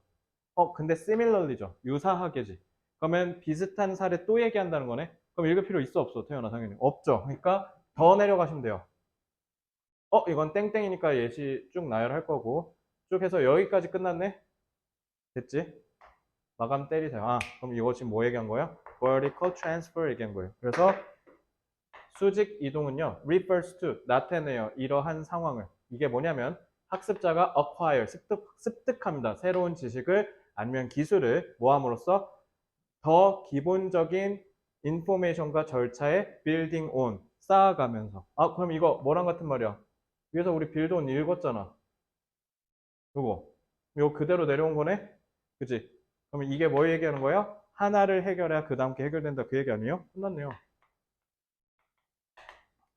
근데 similarly죠. 유사하게지. 그러면 비슷한 사례 또 얘기한다는 거네. 그럼 읽을 필요 있어 없어? 태연아 당연히 없죠. 그러니까 더 내려가시면 돼요. 이건 땡땡이니까 예시 쭉 나열할 거고 쭉 해서 여기까지 끝났네. 됐지? 마감 때리세요. 그럼 이거 지금 뭐 얘기한 거예요? vertical transfer 얘기한 거예요. 그래서 수직 이동은요, refers to, 나타내요. 이러한 상황을. 이게 뭐냐면 학습자가 acquire, 습득합니다. 새로운 지식을 아니면 기술을 모함으로써 더 기본적인 인포메이션과 절차에 building on, 쌓아가면서. 그럼 이거 뭐랑 같은 말이야? 위에서 우리 build on 읽었잖아. 이거 그대로 내려온 거네? 그치? 그러면 이게 뭘 얘기하는 거야? 하나를 해결해야 그 다음 게 해결된다. 그 얘기 아니에요? 끝났네요.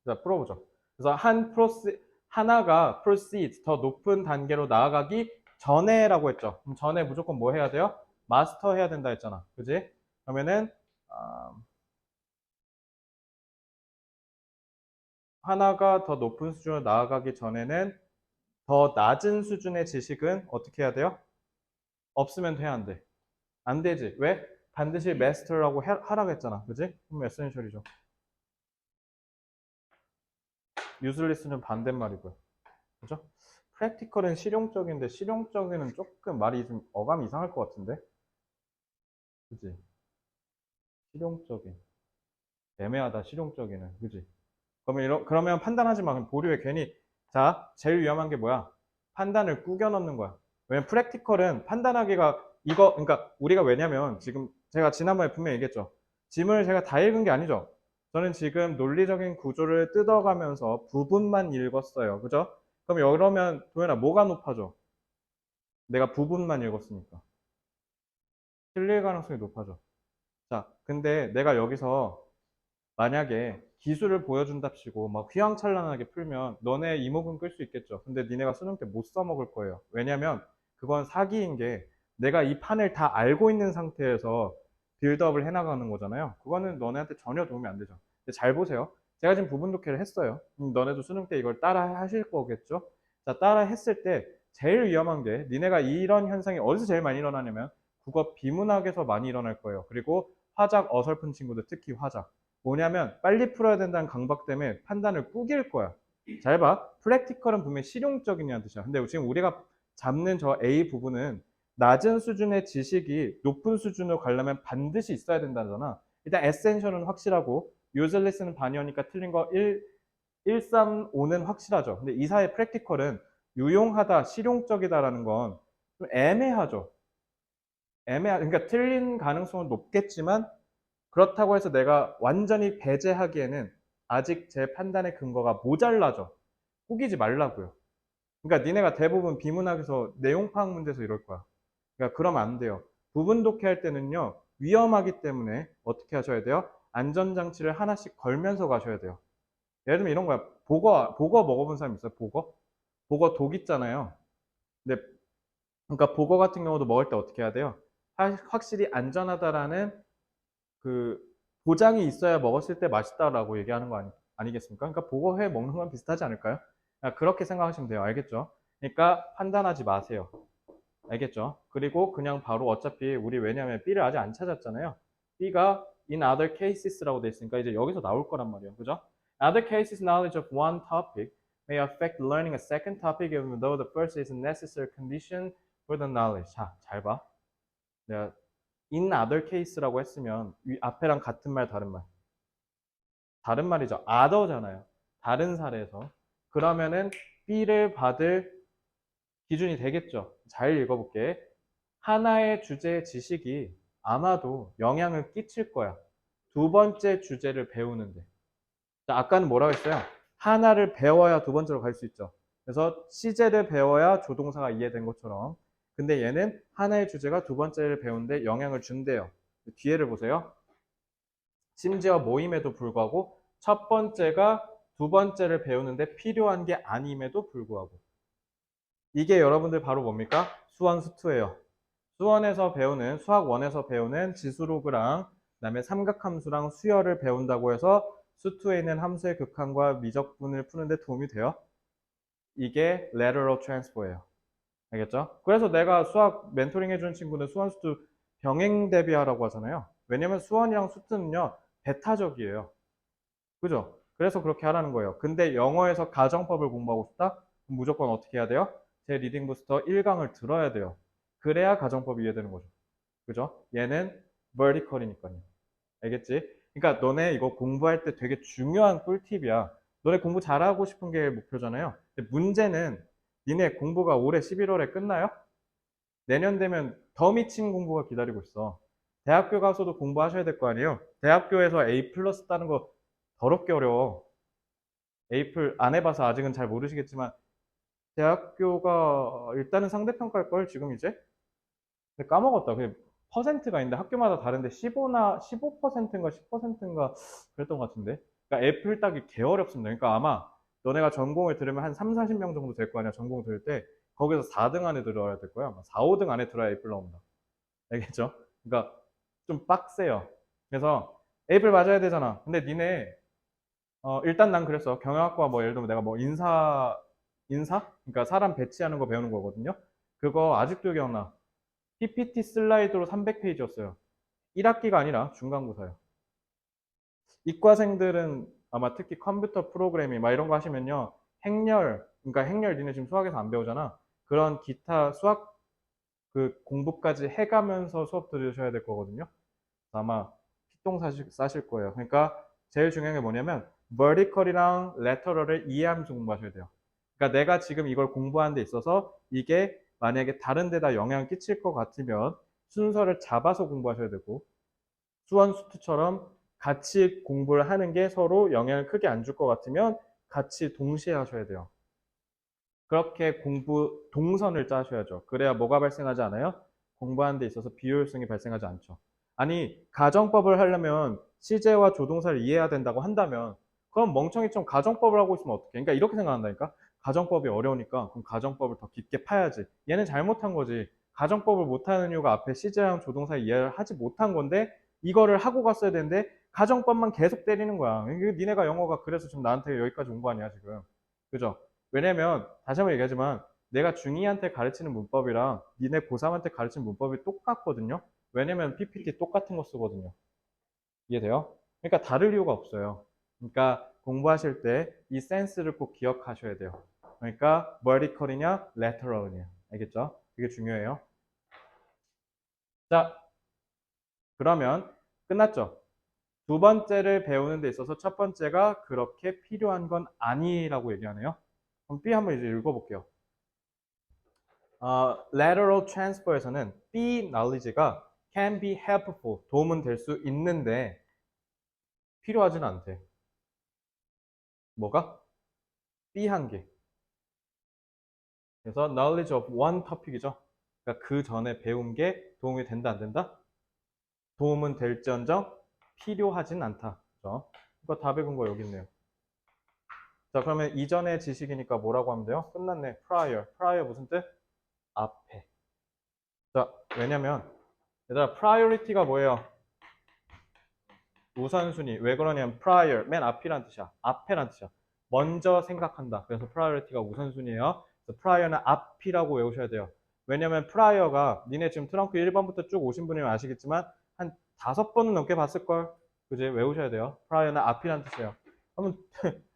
자, 풀어보죠. 그래서 하나가 proceed, 더 높은 단계로 나아가기 전에라고 했죠. 그럼 전에 무조건 뭐 해야 돼요? 마스터 해야 된다 했잖아. 그지? 그러면은, 하나가 더 높은 수준으로 나아가기 전에는 더 낮은 수준의 지식은 어떻게 해야 돼요? 없으면 돼야 안 돼. 안 되지. 왜? 반드시 마스터라고 하라고 했잖아. 그지? 그럼 에센셜이죠. 유슬리스는 반대말이고요. 그죠? 프랙티컬은 실용적인데 실용적인은 조금 말이 좀 어감이 이상할 것 같은데? 그지? 실용적인. 애매하다, 실용적인은. 그지? 그러면 판단하지 마. 그럼 보류에 괜히. 자, 제일 위험한 게 뭐야? 판단을 꾸겨 넣는 거야. 왜냐면 프랙티컬은 판단하기가 그러니까 우리가 왜냐면 지금 제가 지난번에 분명히 얘기했죠. 짐을 제가 다 읽은 게 아니죠. 저는 지금 논리적인 구조를 뜯어가면서 부분만 읽었어요. 그죠? 그럼 이러면 도현아 뭐가 높아져? 내가 부분만 읽었으니까. 틀릴 가능성이 높아져. 자, 근데 내가 여기서 만약에 기술을 보여준답시고 막 휘황찬란하게 풀면 너네 이목은 끌 수 있겠죠. 근데 니네가 수능 때 못 써먹을 거예요. 왜냐면 그건 사기인 게 내가 이 판을 다 알고 있는 상태에서 빌드업을 해나가는 거잖아요. 그거는 너네한테 전혀 도움이 안 되죠. 근데 잘 보세요. 제가 지금 부분 독해를 했어요. 너네도 수능 때 이걸 따라 하실 거겠죠? 자, 따라 했을 때 제일 위험한 게 니네가 이런 현상이 어디서 제일 많이 일어나냐면 국어 비문학에서 많이 일어날 거예요. 그리고 화작 어설픈 친구들 특히 화작. 뭐냐면 빨리 풀어야 된다는 강박 때문에 판단을 꾸길 거야. 잘 봐. 프랙티컬은 분명히 실용적이냐는 뜻이야. 근데 지금 우리가 잡는 저 A 부분은 낮은 수준의 지식이 높은 수준으로 가려면 반드시 있어야 된다잖아. 일단 에센셜은 확실하고 유즐리스는 반이니까 틀린 거 135는 확실하죠. 근데 이사의 프랙티컬은 유용하다, 실용적이다라는 건 좀 애매하죠. 그러니까 틀린 가능성은 높겠지만 그렇다고 해서 내가 완전히 배제하기에는 아직 제 판단의 근거가 모자라죠. 꾸기지 말라고요. 그러니까 니네가 대부분 비문학에서 내용 파악 문제에서 이럴 거야. 그러니까 그러면 안 돼요. 부분 독해할 때는요. 위험하기 때문에 어떻게 하셔야 돼요? 안전장치를 하나씩 걸면서 가셔야 돼요. 예를 들면 이런 거야. 보거 먹어본 사람 있어요? 보거? 보거 독 있잖아요. 근데 그러니까 보거 같은 경우도 먹을 때 어떻게 해야 돼요? 확실히 안전하다라는 그 보장이 있어야 먹었을 때 맛있다라고 얘기하는 거 아니겠습니까? 그러니까 보거회 먹는 건 비슷하지 않을까요? 그렇게 생각하시면 돼요. 알겠죠? 그러니까 판단하지 마세요. 알겠죠? 그리고 그냥 바로 어차피 우리 왜냐면 B를 아직 안 찾았잖아요. B가 in other cases라고 돼 있으니까 이제 여기서 나올 거란 말이에요. 그죠? Other cases knowledge of one topic may affect learning a second topic even though the first is a necessary condition for the knowledge. 자, 잘 봐. 내가 in other case라고 했으면 위 앞에랑 같은 말 다른 말. 다른 말이죠. other잖아요. 다른 사례에서. 그러면은 B를 받을 기준이 되겠죠. 잘 읽어볼게. 하나의 주제의 지식이 아마도 영향을 끼칠 거야. 두 번째 주제를 배우는데. 자, 아까는 뭐라고 했어요? 하나를 배워야 두 번째로 갈 수 있죠. 그래서 시제를 배워야 조동사가 이해된 것처럼. 근데 얘는 하나의 주제가 두 번째를 배우는데 영향을 준대요. 뒤에를 보세요. 심지어 모임에도 불구하고 첫 번째가 두 번째를 배우는데 필요한 게 아님에도 불구하고. 이게 여러분들 바로 뭡니까? 수원 수투예요. 수원에서 배우는 수학 1에서 배우는 지수로그랑 그다음에 삼각함수랑 수열을 배운다고 해서 수투에 있는 함수의 극한과 미적분을 푸는데 도움이 돼요. 이게 lateral transfer예요. 알겠죠? 그래서 내가 수학 멘토링 해주는 친구는 수원 수투 병행 대비하라고 하잖아요. 왜냐면 수원이랑 수투는요 배타적이에요. 그죠? 그래서 그렇게 하라는 거예요. 근데 영어에서 가정법을 공부하고 싶다? 그럼 무조건 어떻게 해야 돼요? 제 리딩 부스터 1강을 들어야 돼요. 그래야 가정법이 이해되는 거죠. 그죠? 얘는 vertical이니까요. 알겠지? 그러니까 너네 이거 공부할 때 되게 중요한 꿀팁이야. 너네 공부 잘하고 싶은 게 목표잖아요. 근데 문제는 니네 공부가 올해 11월에 끝나요? 내년 되면 더 미친 공부가 기다리고 있어. 대학교 가서도 공부하셔야 될 거 아니에요? 대학교에서 A 플러스 따는 거 더럽게 어려워. 에이플 안 해봐서 아직은 잘 모르시겠지만 대학교가 일단은 상대평가일 걸 지금 이제. 근데 까먹었다. 그 퍼센트가 있는데 학교마다 다른데 15나 15%인가 10%인가 그랬던 것 같은데. 그러니까 애플 따기 개 어렵습니다. 그러니까 아마 너네가 전공을 들으면 한 3, 40명 정도 될 거 아니야. 전공 들을 때 거기서 4등 안에 들어야 될 거야. 아마 4, 5등 안에 들어야 애플 나온다. 알겠죠? 그러니까 좀 빡세요. 그래서 애플 맞아야 되잖아. 근데 니네 일단 난 그랬어. 경영학과 뭐 예를 들면 내가 뭐 인사? 그러니까 사람 배치하는 거 배우는 거거든요. 그거 아직도 기억나. PPT 슬라이드로 300페이지였어요. 1학기가 아니라 중간고사요. 이과생들은 아마 특히 컴퓨터 프로그래밍 막 이런 거 하시면요. 그러니까 행렬 니네 지금 수학에서 안 배우잖아. 그런 기타 수학 그 공부까지 해가면서 수업 들으셔야 될 거거든요. 아마 피똥 싸실 거예요. 그러니까 제일 중요한 게 뭐냐면 vertical이랑 lateral을 이해하면서 공부하셔야 돼요. 그러니까 내가 지금 이걸 공부하는 데 있어서 이게 만약에 다른 데다 영향을 끼칠 것 같으면 순서를 잡아서 공부하셔야 되고 수원 수투처럼 같이 공부를 하는 게 서로 영향을 크게 안 줄 것 같으면 같이 동시에 하셔야 돼요. 그렇게 공부 동선을 짜셔야죠. 그래야 뭐가 발생하지 않아요? 공부하는 데 있어서 비효율성이 발생하지 않죠. 아니, 가정법을 하려면 시제와 조동사를 이해해야 된다고 한다면 그럼 멍청이처럼 가정법을 하고 있으면 어떡해? 그러니까 이렇게 생각한다니까? 가정법이 어려우니까 그럼 가정법을 더 깊게 파야지. 얘는 잘못한 거지. 가정법을 못하는 이유가 앞에 시제랑 조동사 이해를 하지 못한 건데 이거를 하고 갔어야 되는데 가정법만 계속 때리는 거야. 니네가 영어가 그래서 지금 나한테 여기까지 온 거 아니야, 지금. 그죠? 왜냐면 다시 한번 얘기하지만 내가 중2한테 가르치는 문법이랑 니네 고3한테 가르치는 문법이 똑같거든요. 왜냐면 PPT 똑같은 거 쓰거든요. 이해돼요? 그러니까 다를 이유가 없어요. 그러니까 공부하실 때 이 센스를 꼭 기억하셔야 돼요. 그러니까 vertical이냐 lateral이냐. 알겠죠? 이게 중요해요. 자, 그러면 끝났죠? 두 번째를 배우는 데 있어서 첫 번째가 그렇게 필요한 건 아니라고 얘기하네요. 그럼 B 한번 이제 읽어볼게요. lateral transfer에서는 B knowledge가 can be helpful, 도움은 될 수 있는데 필요하진 않대. 뭐가? B 한 개. 그래서 knowledge of one topic이죠. 그러니까 그 전에 배운 게 도움이 된다, 안 된다? 도움은 될지언정 필요하진 않다. 그죠? 이거 답의 근거 여기 있네요. 자, 그러면 이전의 지식이니까 뭐라고 하면 돼요? 끝났네. prior. prior 무슨 뜻? 앞에. 자, 왜냐면 얘들아 priority가 뭐예요? 우선순위. 왜 그러냐면 prior, 맨 앞이란 뜻이야. 앞에란 뜻이야. 먼저 생각한다. 그래서 priority가 우선순위예요. 그래서 prior는 앞이라고 외우셔야 돼요. 왜냐면 prior가 니네 지금 트렁크 1번부터 쭉 오신 분이면 아시겠지만 한 5번은 넘게 봤을걸. 그지? 외우셔야 돼요. prior는 앞이란 뜻이에요. 그러면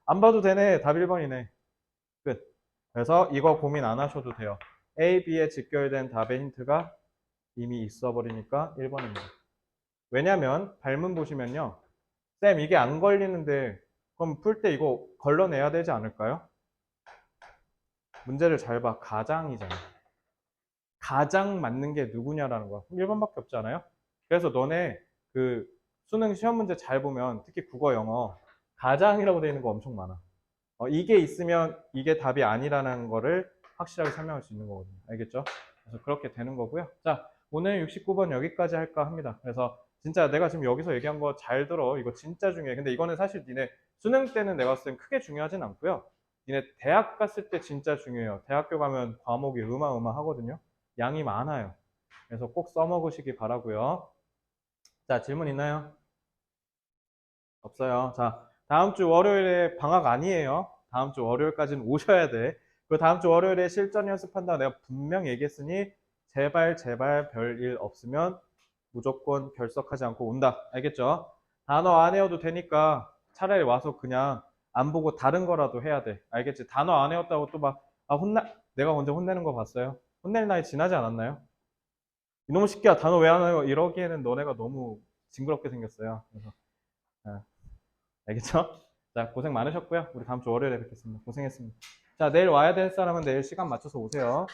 안 봐도 되네. 답 1번이네. 끝. 그래서 이거 고민 안 하셔도 돼요. A, B에 직결된 답의 힌트가 이미 있어 버리니까 1번입니다. 왜냐면 발문 보시면요. 쌤 이게 안 걸리는데 그럼 풀 때 이거 걸러내야 되지 않을까요? 문제를 잘 봐. 가장이잖아. 가장 맞는 게 누구냐라는 거야. 1번밖에 없지 않아요? 그래서 너네 그 수능 시험 문제 잘 보면 특히 국어 영어 가장이라고 되어 있는 거 엄청 많아. 이게 있으면 이게 답이 아니라는 거를 확실하게 설명할 수 있는 거거든요. 알겠죠? 그래서 그렇게 되는 거고요. 자, 오늘 69번 여기까지 할까 합니다. 그래서 진짜 내가 지금 여기서 얘기한 거 잘 들어. 이거 진짜 중요해. 근데 이거는 사실 니네 수능 때는 내가 봤을 땐 크게 중요하진 않고요. 니네 대학 갔을 때 진짜 중요해요. 대학교 가면 과목이 어마어마하거든요. 양이 많아요. 그래서 꼭 써먹으시기 바라고요. 자, 질문 있나요? 없어요. 자, 다음 주 월요일에 방학 아니에요. 다음 주 월요일까지는 오셔야 돼. 그 다음 주 월요일에 실전 연습한다고 내가 분명 얘기했으니 제발 제발 별일 없으면 무조건 결석하지 않고 온다. 알겠죠? 단어 안 외워도 되니까 차라리 와서 그냥 안 보고 다른 거라도 해야 돼. 알겠지? 단어 안 외웠다고 또 막, 내가 언제 혼내는 거 봤어요? 혼낼 나이 지나지 않았나요? 이놈의 새끼야, 단어 왜 안 외워? 이러기에는 너네가 너무 징그럽게 생겼어요. 그래서, 예. 알겠죠? 자, 고생 많으셨고요. 우리 다음 주 월요일에 뵙겠습니다. 고생했습니다. 자, 내일 와야 될 사람은 내일 시간 맞춰서 오세요.